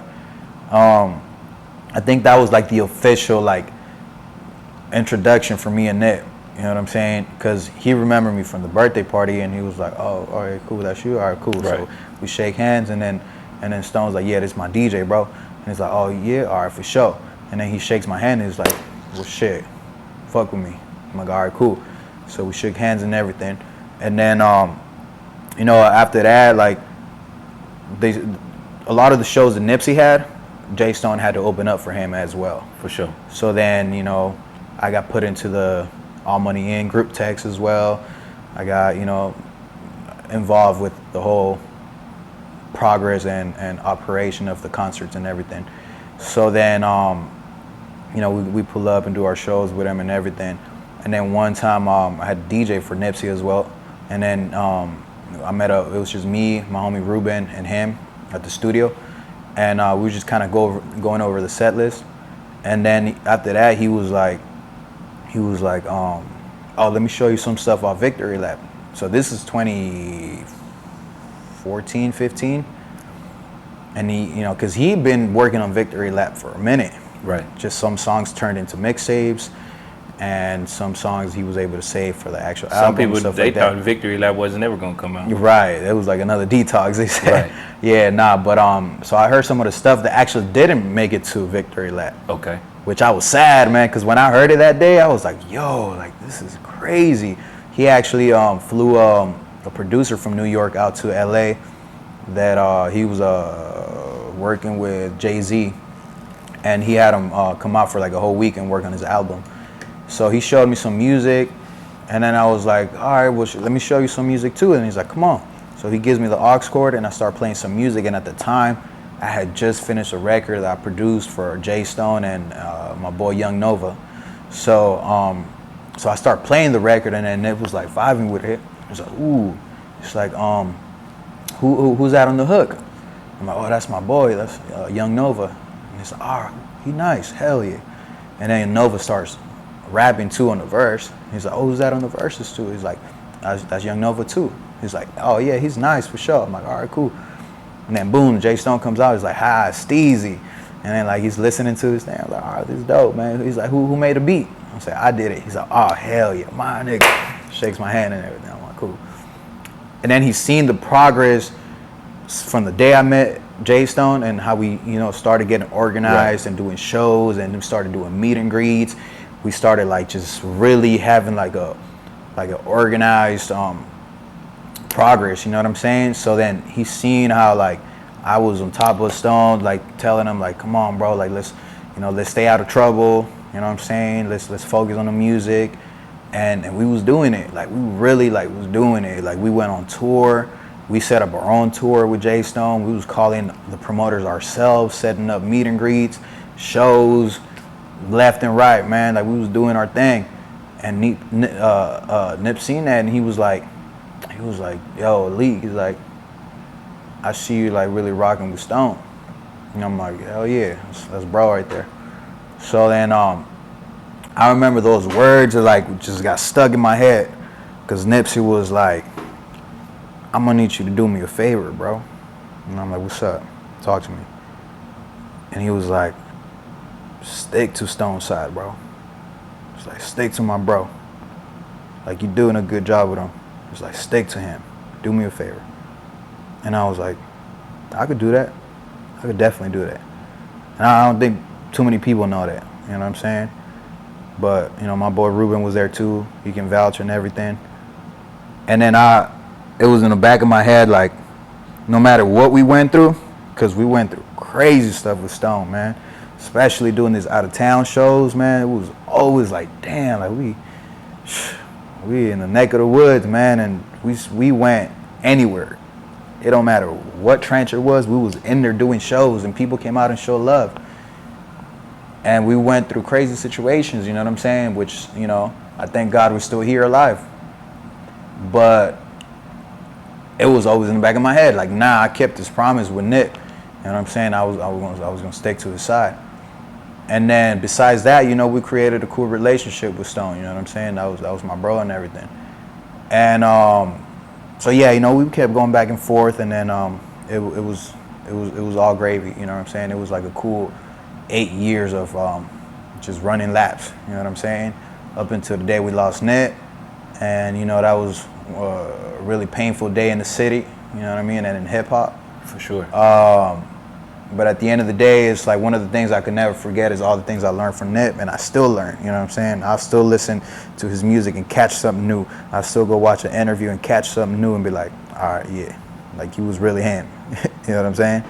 I think that was like the official like introduction for me and Nip. You know what I'm saying? Because he remembered me from the birthday party, and he was like, "Oh, all right, cool, that's you. All right, cool." Right. So we shake hands, and then Stone's like, "Yeah, this is my DJ, bro." And he's like, "Oh yeah, all right, for sure." And then he shakes my hand, and he's like, "Well, shit, fuck with me." I'm like, "All right, cool." So we shook hands and everything, and then you know, after that, like, a lot of the shows that Nipsey had, Jay Stone had to open up for him as well. For sure. So then, you know, I got put into the All Money In group text as well. I got, you know, involved with the whole progress and operation of the concerts and everything. So then, you know, we pull up and do our shows with him and everything. And then one time I had a DJ for Nipsey as well. And then I met it was just me, my homie Ruben, and him at the studio. And we were just kind of going over the set list. And then after that, he was like, oh, let me show you some stuff off Victory Lap. So this is 2014, 15. And he, you know, because he'd been working on Victory Lap for a minute. Right. Just some songs turned into mixtapes, and some songs he was able to save for the actual album. Some people, stuff they like thought that. Victory Lap wasn't ever going to come out. Right. It was like another detox, they said. Right. Yeah, nah, but so I heard some of the stuff that actually didn't make it to Victory Lap. Okay. Which I was sad, man, because when I heard it that day, I was like, yo, like, this is crazy. He actually flew a producer from New York out to LA that he was working with Jay-Z, and he had him come out for like a whole week and work on his album. So he showed me some music, and then I was like, all right, well, let me show you some music too. And he's like, come on. So he gives me the aux cord, and I start playing some music. And at the time, I had just finished a record that I produced for Jay Stone and my boy Young Nova. So so I start playing the record, and then it was like vibing with it. It's like, ooh. It's like, who's that on the hook? I'm like, oh, that's my boy. That's Young Nova. And he's like, oh, he nice. Hell yeah. And then Nova starts rapping too on the verse. He's like, oh, who's that on the verses too? He's like, that's Young Nova too. He's like, oh yeah, he's nice for sure. I'm like, all right, cool. And then boom, Jay Stone comes out. He's like, hi, Steezy. And then like he's listening to his thing. I'm like, all right, this is dope, man. He's like, who made the beat? I'm saying, I did it. He's like, oh hell yeah, my nigga. Shakes my hand and everything. I'm like, cool. And then he's seen the progress from the day I met Jay Stone and how we, you know, started getting organized and doing shows, and we started doing meet and greets. We started like just really having like an organized progress, you know what I'm saying? So then he's seen how like I was on top of Stone, like telling him like, come on, bro, like let's stay out of trouble, you know what I'm saying? Let's focus on the music. And we was doing it. Like we really like was doing it. Like we went on tour. We set up our own tour with Jay Stone. We was calling the promoters ourselves, setting up meet and greets, shows, left and right, man. Like we was doing our thing. And Nip seen that, and he was like, yo, Lee, he's like, I see you like really rocking with Stone. And I'm like, hell yeah, that's bro right there. So then I remember those words that like just got stuck in my head, because Nipsey was like, I'm gonna need you to do me a favor, bro. And I'm like, what's up? Talk to me. And he was like, stick to Stone's side, bro. It's like, stick to my bro. Like, you're doing a good job with him. It's like, stick to him. Do me a favor. And I was like, I could do that. I could definitely do that. And I don't think too many people know that. You know what I'm saying? But, you know, my boy Ruben was there too. He can vouch and everything. And then it was in the back of my head, like, no matter what we went through, because we went through crazy stuff with Stone, man. Especially doing these out-of-town shows, man. It was always like, damn, like we in the neck of the woods, man, and we went anywhere. It don't matter what trench it was, we was in there doing shows, and people came out and showed love. And we went through crazy situations, you know what I'm saying? Which, you know, I thank God we're still here alive. But it was always in the back of my head, like, nah, I kept this promise with Nick. You know what I'm saying? I was gonna stick to his side. And then besides that, you know, we created a cool relationship with Stone. You know what I'm saying? That was my bro and everything. And so yeah, you know, we kept going back and forth, and then it was all gravy. You know what I'm saying? It was like a cool 8 years of just running laps. You know what I'm saying? Up until the day we lost Ned, and you know, that was a really painful day in the city. You know what I mean? And in hip hop. For sure. But at the end of the day, it's like one of the things I could never forget is all the things I learned from Nip, and I still learn, you know what I'm saying? I'll still listen to his music and catch something new. I'll still go watch an interview and catch something new and be like, all right, yeah, like he was really him. You know what I'm saying?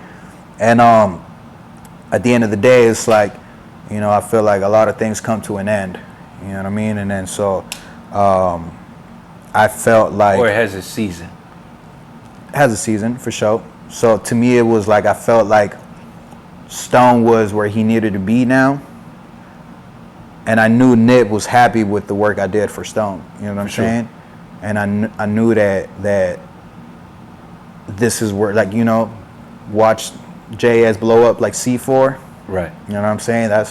And at the end of the day, it's like, you know, I feel like a lot of things come to an end, you know what I mean? And then so I felt like... Or it has a season. It has a season, for sure. So to me, it was like I felt like Stone was where he needed to be now, and I knew Nip was happy with the work I did for Stone. You know what I'm saying? And I knew that this is where, like, you know, watch JS blow up like C4. Right. You know what I'm saying? That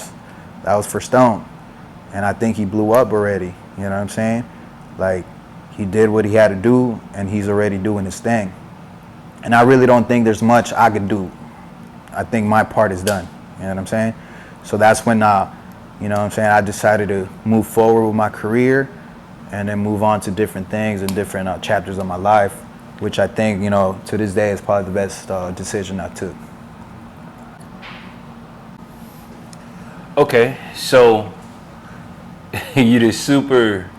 was for Stone, and I think he blew up already. You know what I'm saying? Like, he did what he had to do, and he's already doing his thing. And I really don't think there's much I could do. I think my part is done. You know what I'm saying? So that's when, you know what I'm saying, I decided to move forward with my career and then move on to different things and different chapters of my life, which I think, you know, to this day is probably the best decision I took. Okay, so you're this super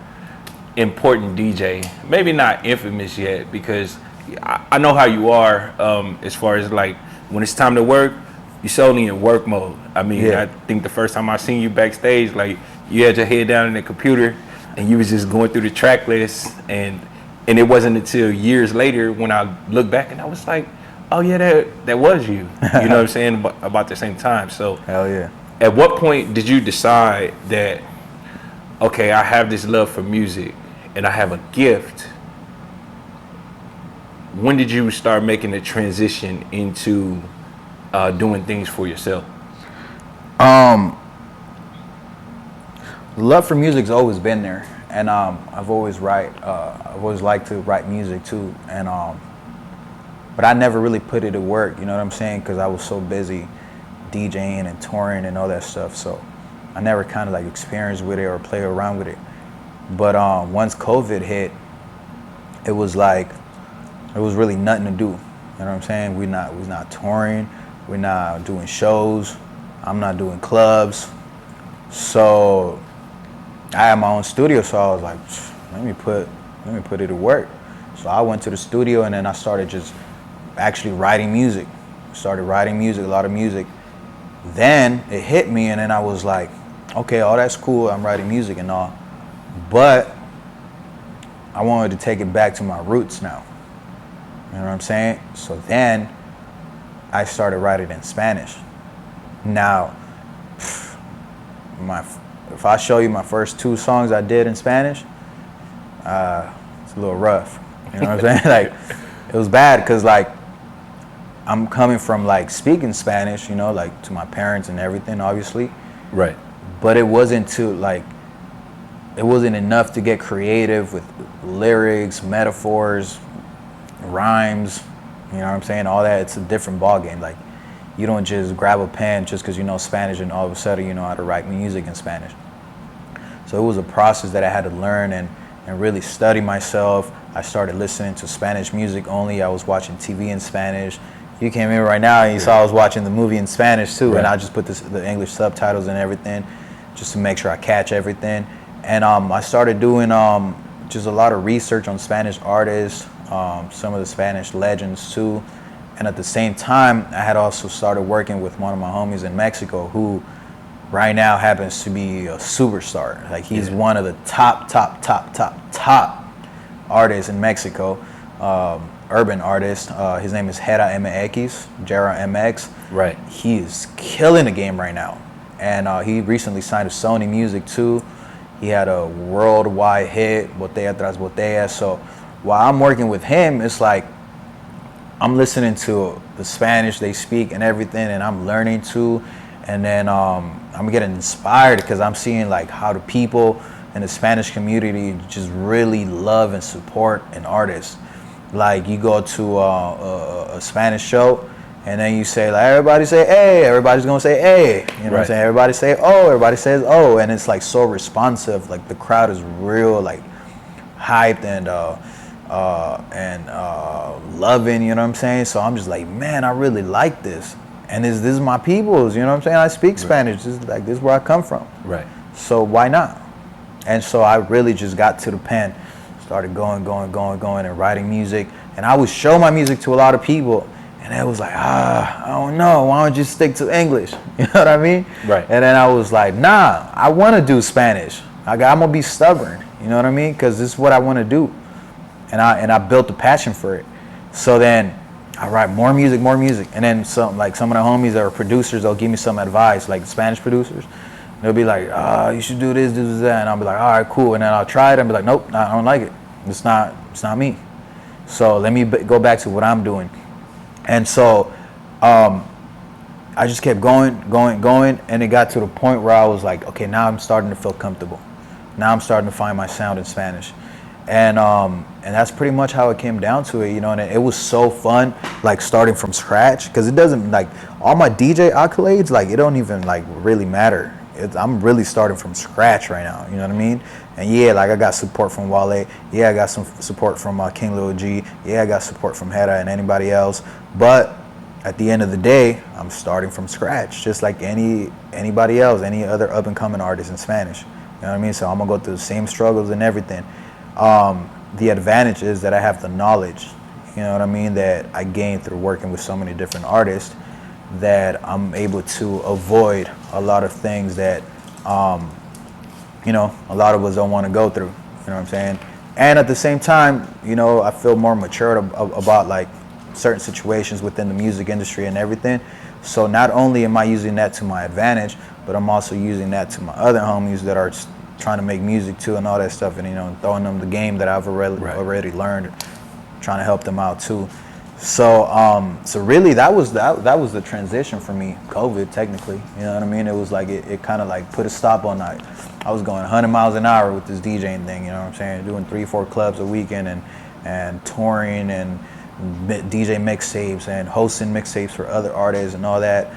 important DJ. Maybe not infamous yet, because I know how you are as far as, like, when it's time to work, you're solely in work mode. I mean, yeah. I think the first time I seen you backstage, like, you had your head down in the computer and you was just going through the track list, and it wasn't until years later when I look back and I was like, oh yeah, that was you. You know what I'm saying? About the same time. So hell yeah. At what point did you decide that, okay, I have this love for music and I have a gift? When did you start making the transition into doing things for yourself? Love for music's always been there, and I've always liked to write music too, and but I never really put it to work. You know what I'm saying? Because I was so busy DJing and touring and all that stuff, so I never kind of like experienced with it or play around with it. But once COVID hit, it was like, it was really nothing to do. You know what I'm saying? We're not touring. We're not doing shows. I'm not doing clubs. So I had my own studio, so I was like, let me put it to work. So I went to the studio, and then I started just actually writing music. Started writing music, a lot of music. Then it hit me, and then I was like, okay, all that's cool. I'm writing music and all, but I wanted to take it back to my roots now. You know what I'm saying? So then I started writing in Spanish. Now, if I show you my first 2 songs I did in Spanish, it's a little rough. You know what I'm saying? Like, it was bad because, like, I'm coming from, like, speaking Spanish, you know, like, to my parents and everything, obviously. Right. But it wasn't it wasn't enough to get creative with lyrics, metaphors, rhymes, you know what I'm saying, all that. It's a different ballgame. Like, you don't just grab a pen just because you know Spanish and all of a sudden you know how to write music in Spanish. So it was a process that I had to learn and really study myself. I started listening to Spanish music only. I was watching TV in Spanish. You came in right now and you saw I was watching the movie in Spanish too, Right. and I just put the English subtitles and everything just to make sure I catch everything. And I started doing just a lot of research on Spanish artists, some of the Spanish legends too. And at the same time, I had also started working with one of my homies in Mexico who right now happens to be a superstar. Like he's one of the top artists in Mexico, urban artist. His name is Jera MX. Right. He is killing the game right now. And he recently signed to Sony Music too. He had a worldwide hit, Botella Tras Botella. So while I'm working with him, it's like I'm listening to the Spanish they speak and everything, and I'm learning too. And then I'm getting inspired because I'm seeing like how the people in the Spanish community just really love and support an artist. Like you go to a Spanish show, and then you say like everybody say hey, everybody's gonna say hey. You know what I'm saying? Everybody say oh, everybody says oh, and it's like so responsive. Like the crowd is real like hyped and loving, you know what I'm saying? So I'm just like, man, I really like this. And this is my people's, you know what I'm saying? I speak Spanish. This is where I come from. Right. So why not? And so I really just got to the pen, started going, and writing music. And I would show my music to a lot of people, and they was like, I don't know. Why don't you stick to English? You know what I mean? Right. And then I was like, nah, I want to do Spanish. I'm going to be stubborn. You know what I mean? Because this is what I want to do. And I built a passion for it. So then I write more music, and then some of the homies that are producers, they'll give me some advice, like Spanish producers. They'll be like, you should do this, that, and I'll be like, all right, cool. And then I'll try it and be like, nope, I don't like it. It's not me. So let me go back to what I'm doing. And so I just kept going, and it got to the point where I was like, okay, now I'm starting to feel comfortable. Now I'm starting to find my sound in Spanish. And that's pretty much how it came down to it, you know, and it was so fun, like starting from scratch, because it doesn't, like, all my DJ accolades, like, it don't even, like, really matter. I'm really starting from scratch right now, you know what I mean? And yeah, like, I got support from Wale, yeah, I got some support from King Lil G, yeah, I got support from Hera and anybody else, but at the end of the day, I'm starting from scratch, just like anybody else, any other up-and-coming artist in Spanish, you know what I mean? So I'm gonna go through the same struggles and everything. The advantage is that I have the knowledge, you know what I mean, that I gained through working with so many different artists, that I'm able to avoid a lot of things that, you know, a lot of us don't want to go through, you know what I'm saying? And at the same time, you know, I feel more mature about like certain situations within the music industry and everything. So not only am I using that to my advantage, but I'm also using that to my other homies that are trying to make music too and all that stuff, and you know, throwing them the game that I've already learned, trying to help them out too. So so really that was the transition for me, COVID technically, you know what I mean? It was like it kind of like put a stop on that. I was going 100 miles an hour with this DJing thing, you know what I'm saying? Doing 3-4 clubs a weekend and touring and DJ mixtapes and hosting mixtapes for other artists and all that.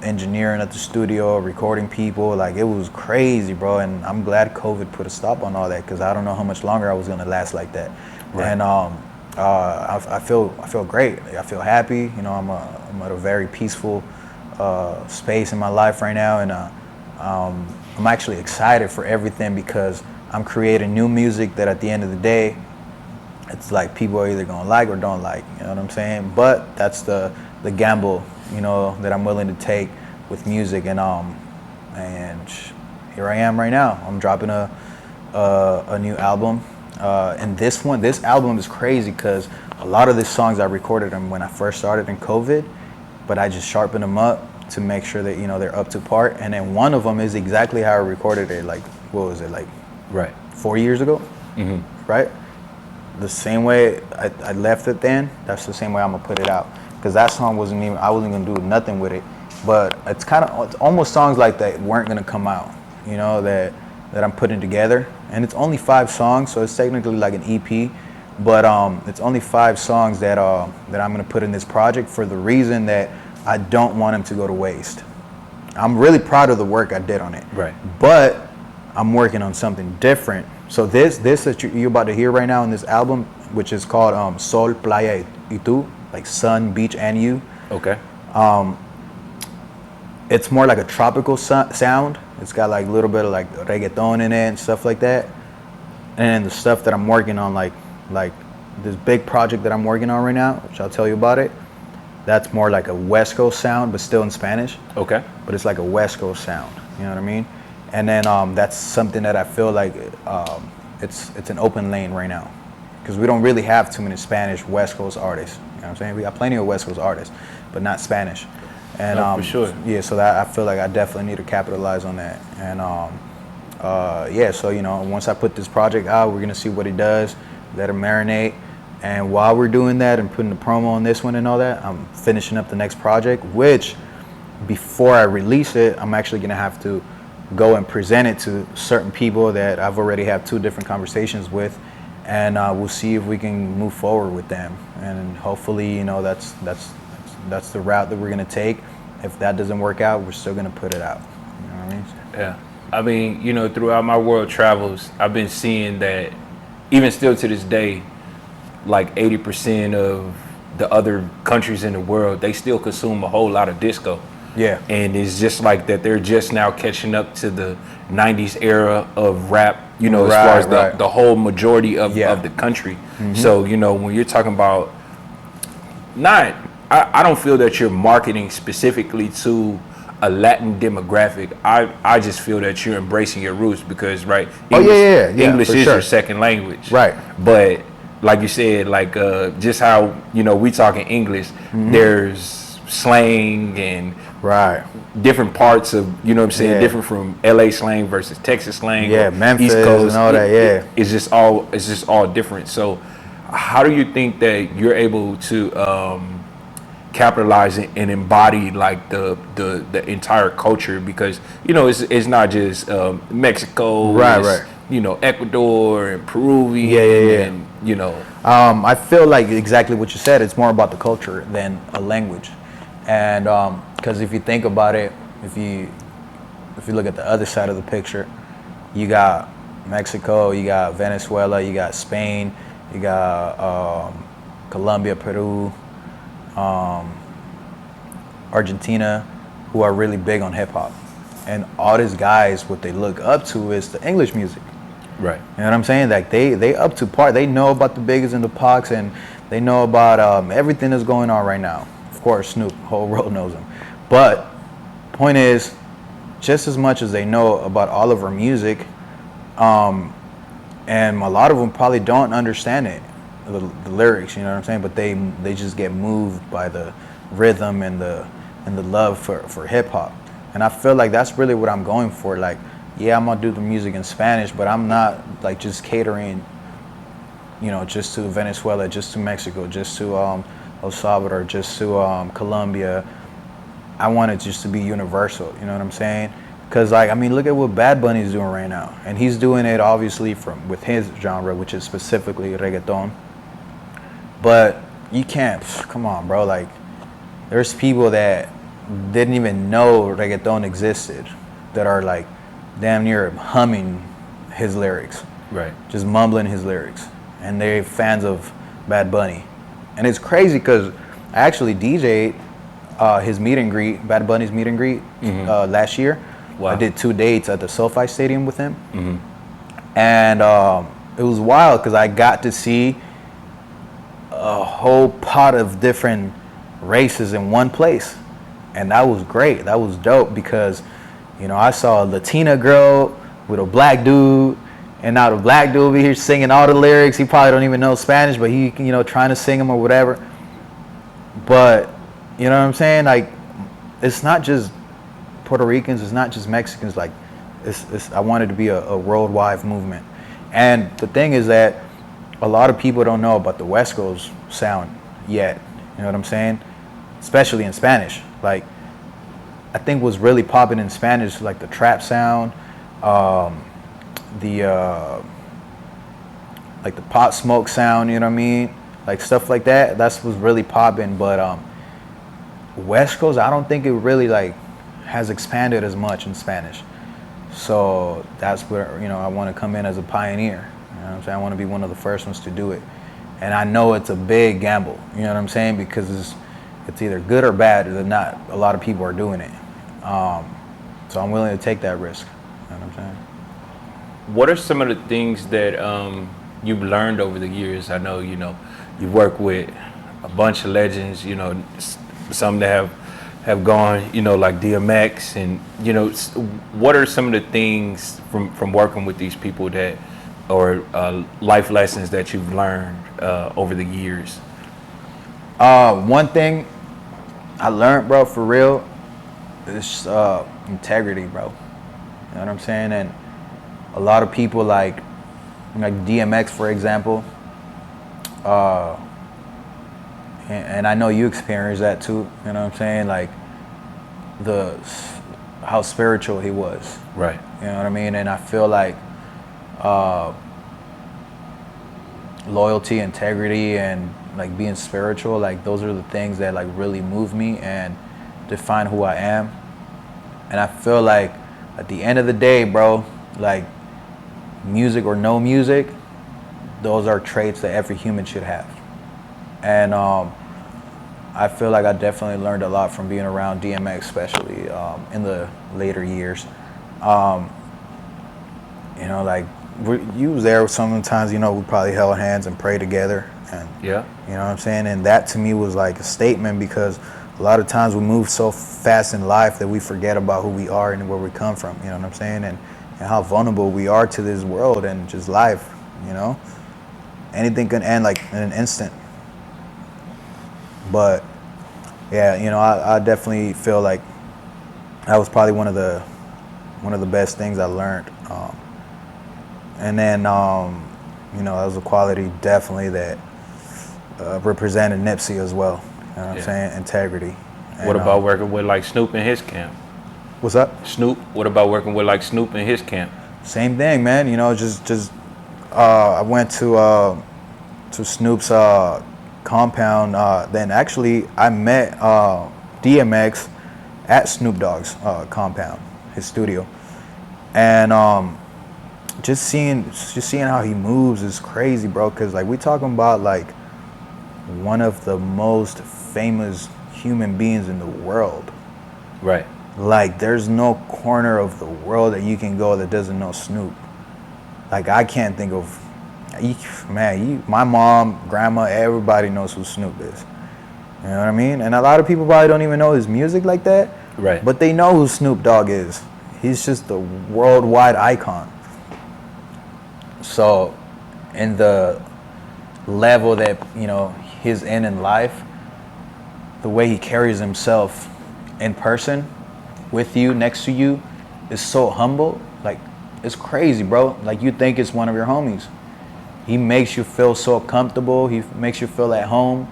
Engineering at the studio, recording people, like it was crazy, bro. And I'm glad COVID put a stop on all that, because I don't know how much longer I was gonna last like that. Right. And I feel great. I feel happy. You know, I'm at a very peaceful space in my life right now, and I'm actually excited for everything, because I'm creating new music that at the end of the day, it's like people are either gonna like or don't like. You know what I'm saying? But that's the gamble, you know, that I'm willing to take with music, and here I am right now. I'm dropping a new album, and this album is crazy because a lot of these songs I recorded them when I first started in COVID, but I just sharpened them up to make sure that, you know, they're up to par. And then one of them is exactly how I recorded it. Like, what was it, like? Right. 4 years ago, right? The same way I left it then, that's the same way I'm gonna put it out. Because that song I wasn't gonna do nothing with it. But it's almost songs like that weren't gonna come out, you know, that I'm putting together. And it's only 5 songs, so it's technically like an EP. But it's only 5 songs that I'm gonna put in this project, for the reason that I don't want them to go to waste. I'm really proud of the work I did on it. Right. But I'm working on something different. So this that you're about to hear right now in this album, which is called Sol, Playa y Tú, like sun, beach, and you. Okay. It's more like a tropical sound. It's got like a little bit of like reggaeton in it and stuff like that. And the stuff that I'm working on, like this big project that I'm working on right now, which I'll tell you about it. That's more like a West Coast sound, but still in Spanish. Okay. But it's like a West Coast sound. You know what I mean? And then that's something that I feel like it's an open lane right now, because we don't really have too many Spanish West Coast artists. You know what I'm saying? We got plenty of West Coast artists, but not Spanish. And No, for sure. yeah, so that I feel like I definitely need to capitalize on that. And yeah, so once I put this project out, we're gonna see what it does, let it marinate. And while we're doing that and putting the promo on this one and all that, I'm finishing up the next project, which before I release it, I'm actually gonna have to go and present it to certain people that I've already had 2 different conversations with, and we'll see if we can move forward with them. And hopefully, that's the route that we're gonna take. If that doesn't work out, we're still gonna put it out. You know what I mean? Yeah. I mean, throughout my world travels, I've been seeing that even still to this day, like 80% of the other countries in the world, they still consume a whole lot of disco. Yeah. And it's just like that they're just now catching up to the 90s era of rap, as far as the whole majority of the country. Mm-hmm. So, when you're talking about I don't feel that you're marketing specifically to a Latin demographic. I just feel that you're embracing your roots because, right? English is your second language. Right. But like you said, like just how, we talking English, mm-hmm. There's slang and different parts of, different from LA slang versus Texas slang, Memphis, East Coast and all that. It's just all different. So how do you think that you're able to capitalize and embody like the entire culture? Because it's not just Mexico, right. Ecuador and Peruvian, and I feel like exactly what you said. It's more about the culture than a language, and because if you think about it, if you look at the other side of the picture, you got Mexico, you got Venezuela, you got Spain, you got Colombia, Peru, Argentina, who are really big on hip hop, and all these guys, what they look up to is the English music. Right. You know what I'm saying? Like they up to par. They know about the Biggies and the Pacs, and they know about everything that's going on right now. Of course, Snoop, whole world knows him. But point is, just as much as they know about all of our music, and a lot of them probably don't understand it, the lyrics. You know what I'm saying? But they just get moved by the rhythm and the love for hip hop. And I feel like that's really what I'm going for. Like, yeah, I'm gonna do the music in Spanish, but I'm not like just catering, just to Venezuela, just to Mexico, just to El Salvador, just to Colombia. I want it just to be universal. You know what I'm saying? Because look at what Bad Bunny's doing right now, and he's doing it obviously with his genre, which is specifically reggaeton. But you can't, come on, bro. Like, there's people that didn't even know reggaeton existed that are like damn near humming his lyrics, right? Just mumbling his lyrics, and they're fans of Bad Bunny. And it's crazy because I actually DJ'd his meet and greet, Bad Bunny's meet and greet, mm-hmm. Last year. Wow. I did 2 dates at the SoFi Stadium with him, mm-hmm. and it was wild because I got to see a whole pot of different races in one place, and that was great. That was dope because I saw a Latina girl with a black dude, and now the black dude be here singing all the lyrics. He probably don't even know Spanish, but he trying to sing them or whatever. But you know what I'm saying? Like, it's not just Puerto Ricans, it's not just Mexicans. Like, I want it to be a worldwide movement. And the thing is that a lot of people don't know about the West Coast sound yet. You know what I'm saying? Especially in Spanish. Like, I think what's really popping in Spanish, like the trap sound, like the pot smoke sound, you know what I mean? Like stuff like that. That's what's really popping. But West Coast, I don't think it really like has expanded as much in Spanish. So that's where, I want to come in as a pioneer. You know what I'm saying? I want to be one of the first ones to do it. And I know it's a big gamble, you know what I'm saying? Because it's either good or bad, or not a lot of people are doing it. So I'm willing to take that risk, you know what I'm saying? What are some of the things that you've learned over the years? I know, you work with a bunch of legends, some that have gone, like DMX, and what are some of the things from working with these people that, or life lessons that you've learned over the years? One thing I learned, bro, for real, is integrity, bro. You know what I'm saying? And a lot of people like DMX, for example, and I know you experienced that too. You know what I'm saying? Like how spiritual he was. Right. You know what I mean? And I feel like loyalty, integrity, and like being spiritual, like those are the things that like really move me and define who I am. And I feel like at the end of the day, bro, like music or no music, those are traits that every human should have. And I feel like I definitely learned a lot from being around DMX, especially in the later years. Like you was there sometimes, we probably held hands and prayed together. And Yeah. you know what I'm saying? And that to me was like a statement, because a lot of times we move so fast in life that we forget about who we are and where we come from, you know what I'm saying? And how vulnerable we are to this world and just life, Anything can end like in an instant. But yeah, I definitely feel like that was probably one of the best things I learned. And then that was a quality definitely that represented Nipsey as well. You know what I'm saying? Integrity. What about working with like Snoop in his camp? What's up? Snoop. What about working with like Snoop in his camp? Same thing, man. I went to Snoop's compound. Then actually I met DMX at Snoop Dogg's compound, his studio, and just seeing how he moves is crazy, bro. Cause like we talking about like one of the most famous human beings in the world. Right. Like there's no corner of the world that you can go that doesn't know Snoop. Like I can't think of, my mom, grandma, everybody knows who Snoop is. You know what I mean? And a lot of people probably don't even know his music like that. Right. But they know who Snoop Dogg is. He's just a worldwide icon. So in the level that, he's in life, the way he carries himself in person, with you, next to you, is so humble. Like, it's crazy, bro. Like, you think it's one of your homies. He makes you feel so comfortable. He makes you feel at home.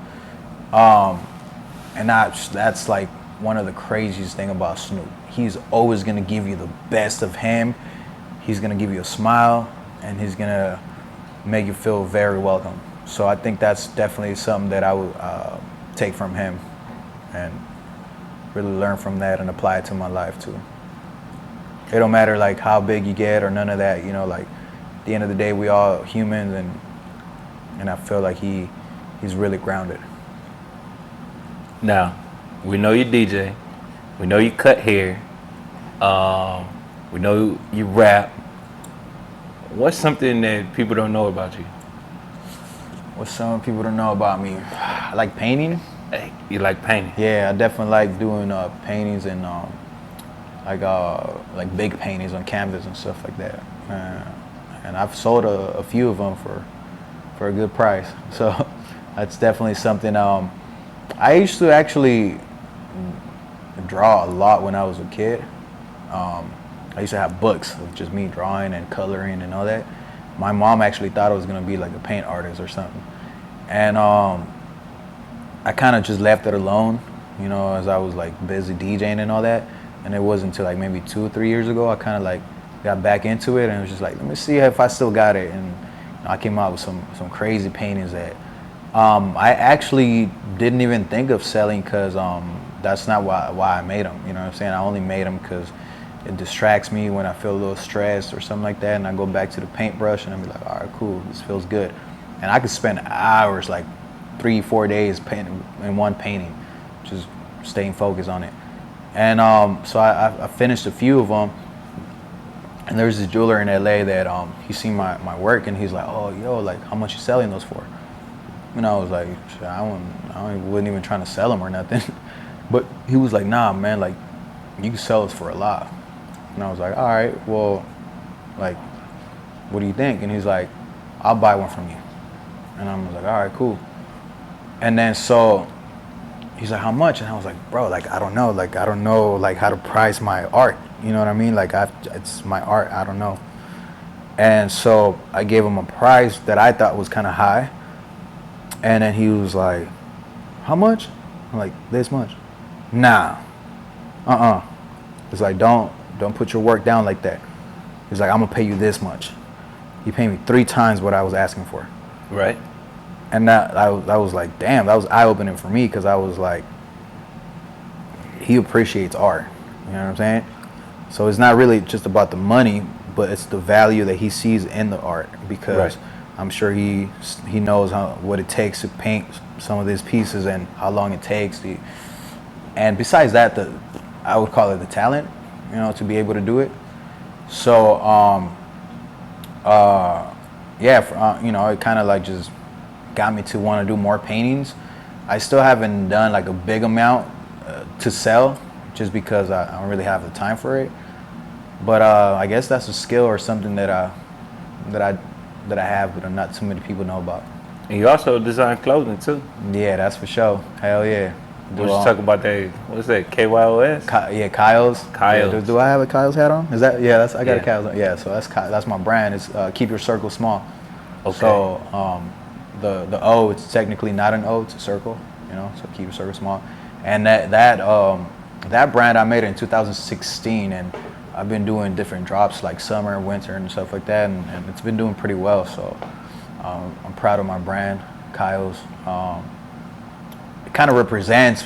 And that's like one of the craziest thing about Snoop. He's always gonna give you the best of him. He's gonna give you a smile, and he's gonna make you feel very welcome. So I think that's definitely something that I would take from him and really learn from that and apply it to my life too. It don't matter like how big you get or none of that, like at the end of the day we all humans, and I feel like he's really grounded. Now, we know you DJ, we know you cut hair, we know you rap. What's something that people don't know about you? What some people don't know about me? I like painting. Hey, you like painting? Yeah, I definitely like doing paintings and like big paintings on canvas and stuff like that. And I've sold a few of them for a good price. So that's definitely something. I used to actually draw a lot when I was a kid. I used to have books of just me drawing and coloring and all that. My mom actually thought I was gonna be like a paint artist or something. And I kind of just left it alone, as I was like busy DJing and all that. And it wasn't until like maybe 2 or 3 years ago, I kind of like got back into it and it was just like, let me see if I still got it. And I came out with some crazy paintings that I actually didn't even think of selling, because that's not why I made them. You know what I'm saying? I only made them because it distracts me when I feel a little stressed or something like that, and I go back to the paintbrush and I'm like, all right, cool, this feels good. And I could spend hours, like 3-4 days painting in one painting, just staying focused on it. And so I finished a few of them. And there's this jeweler in LA that he seen my work and he's like, oh, yo, like, how much you selling those for? And I was like, wasn't even trying to sell them or nothing. But he was like, nah, man, like, you can sell this for a lot. And I was like, all right, well, like, what do you think? And he's like, I'll buy one from you. And I was like, all right, cool. And then so he's like, how much? And I was like, bro, like, I don't know, like, how to price my art. You know what I mean? Like, it's my art, I don't know. And so I gave him a price that I thought was kind of high. And then he was like, how much? I'm like, this much. Nah. It's like, don't put your work down like that. He's like, I'm gonna pay you this much. He paid me 3 times what I was asking for. Right. And that was like, damn, that was eye-opening for me, because I was like, he appreciates art. You know what I'm saying? So it's not really just about the money, but it's the value that he sees in the art, because right. I'm sure he knows what it takes to paint some of these pieces and how long it takes. And besides that, I would call it the talent, you know, to be able to do it. So, you know, it kind of like just got me to want to do more paintings. I still haven't done like a big amount to sell, just because I don't really have the time for it. But I guess that's a skill or something that I have, but not too many people know about. And you also design clothing too. Yeah, that's for sure. Hell yeah. Let's talk about that. What's that? KYOS? Yeah, Kyle's. Kyle's. Yeah, do I have a Kyle's hat on? Is that? Yeah, I got a Kyle's on. Yeah, so that's my brand. It's Keep Your Circle Small. Okay. So the O, it's technically not an O, it's a circle. You know, so Keep Your Circle Small. And that brand I made it in 2016, and I've been doing different drops like summer, winter, and stuff like that, and it's been doing pretty well. So I'm proud of my brand, Kyle's. It kind of represents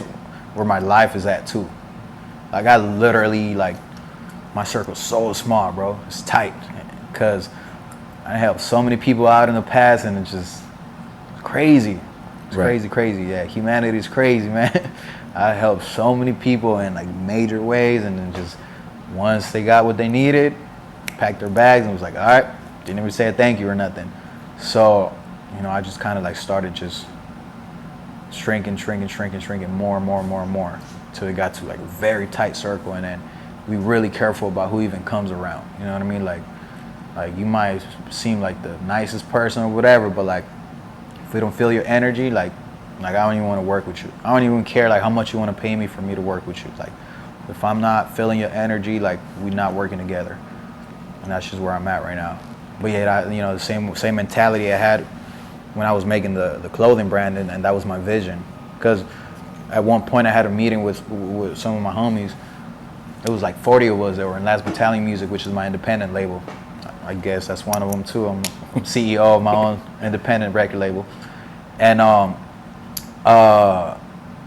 where my life is at too. Like, I literally, like, my circle's so small, bro. It's tight, because I helped so many people out in the past, and it's just crazy. It's right. crazy. Yeah, humanity is crazy, man. I helped so many people in like major ways, and then just once they got what they needed, packed their bags and was like, all right, didn't even say a thank you or nothing. So, you know, I just kind of like started just shrinking more and more until it got to like a very tight circle, and then we really careful about who even comes around. You know what I mean? Like you might seem like the nicest person or whatever, but like if we don't feel your energy, like I don't even want to work with you. I don't even care like how much you want to pay me for me to work with you. Like, if I'm not feeling your energy, like, we're not working together. And that's just where I'm at right now. But yeah, you know, the same mentality I had when I was making the clothing brand, and that was my vision. Because at one point I had a meeting with some of my homies. It was like 40 of us that were in Last Battalion Music, which is my independent label. I guess that's one of them too. I'm CEO of my own independent record label. And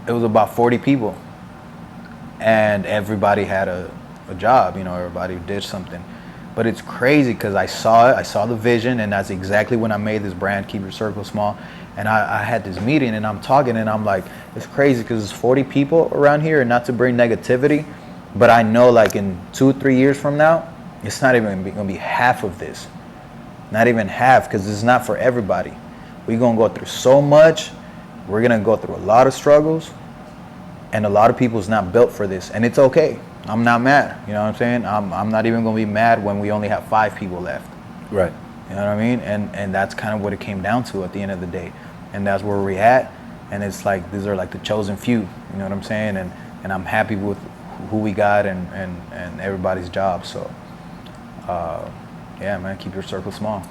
it was about 40 people. And everybody had a job, you know, everybody did something. But it's crazy because I saw the vision, and that's exactly when I made this brand, Keep Your Circle Small. And I had this meeting, and I'm talking, and I'm like, it's crazy because there's 40 people around here, and not to bring negativity, but I know like in 2-3 years from now, it's not even gonna be half of this. Not even half, because it's not for everybody. We're gonna go through so much, we're gonna go through a lot of struggles, and a lot of people's not built for this, and it's okay. I'm not mad, you know what I'm saying? I'm not even gonna be mad when we only have 5 people left. Right. You know what I mean? And that's kind of what it came down to at the end of the day. And that's where we're at. And it's like, these are like the chosen few, you know what I'm saying? And I'm happy with who we got and everybody's job. So, yeah, man, keep your circle small.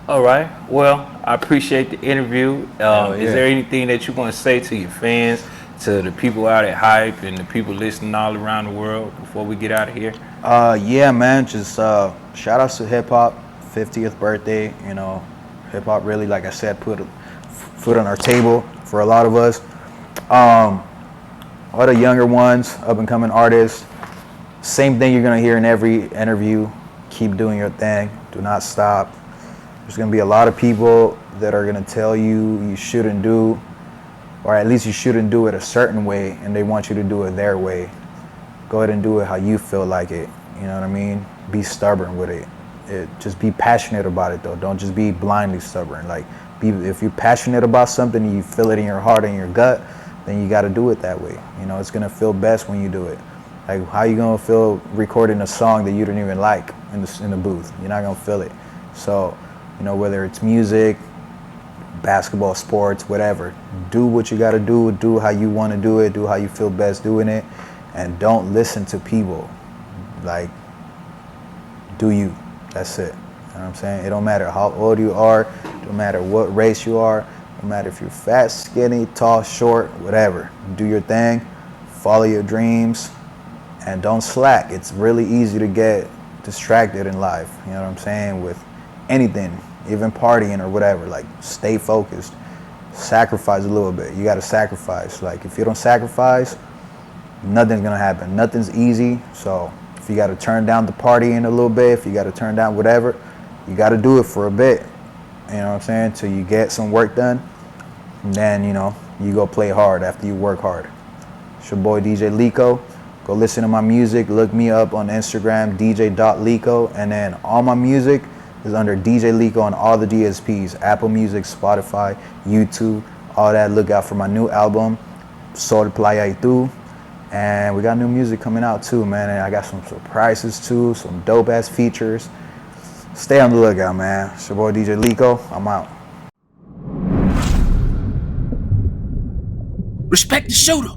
All right. Well, I appreciate the interview. Yeah. Is there anything that you want to say to your fans, to the people out at Hype and the people listening all around the world before we get out of here? Yeah, man, just shout outs to hip hop, 50th birthday. You know, hip hop really, like I said, put a foot on our table for a lot of us. all the younger ones, up and coming artists, same thing you're gonna hear in every interview. Keep doing your thing. Do not stop. There's gonna be a lot of people that are gonna tell you shouldn't do, or at least you shouldn't do it a certain way, and they want you to do it their way. Go ahead and do it how you feel like it. You know what I mean? Be stubborn with it. Just be passionate about it though. Don't just be blindly stubborn. Like, if you're passionate about something and you feel it in your heart and your gut, then you got to do it that way. You know, it's gonna feel best when you do it. Like, how you gonna feel recording a song that you don't even like in the booth? You're not gonna feel it. So, you know, whether it's music, basketball, sports, whatever, do what you gotta do how you want to do it, do how you feel best doing it, and don't listen to people. Like, do you. That's it. You know what I'm saying? It don't matter how old you are, it don't matter what race you are, it don't matter if you're fat, skinny, tall, short, whatever. Do your thing, follow your dreams, and don't slack. It's really easy to get distracted in life, you know what I'm saying, with anything, even partying or whatever. Like, stay focused, sacrifice a little bit. You got to sacrifice. Like, if you don't sacrifice, nothing's gonna happen. Nothing's easy. So if you got to turn down the partying a little bit, if you got to turn down whatever, you got to do it for a bit, you know what I'm saying, till you get some work done, and then, you know, you go play hard after you work hard. It's your boy DJ Lico. Go listen to my music. Look me up on Instagram, dj.lico. And then all my music is under DJ Lico on all the DSPs, Apple Music, Spotify, YouTube, all that. Look out for my new album, Sol Playa y Tu. And we got new music coming out too, man. And I got some surprises too, some dope ass features. Stay on the lookout, man. It's your boy DJ Lico. I'm out. Respect the shooter.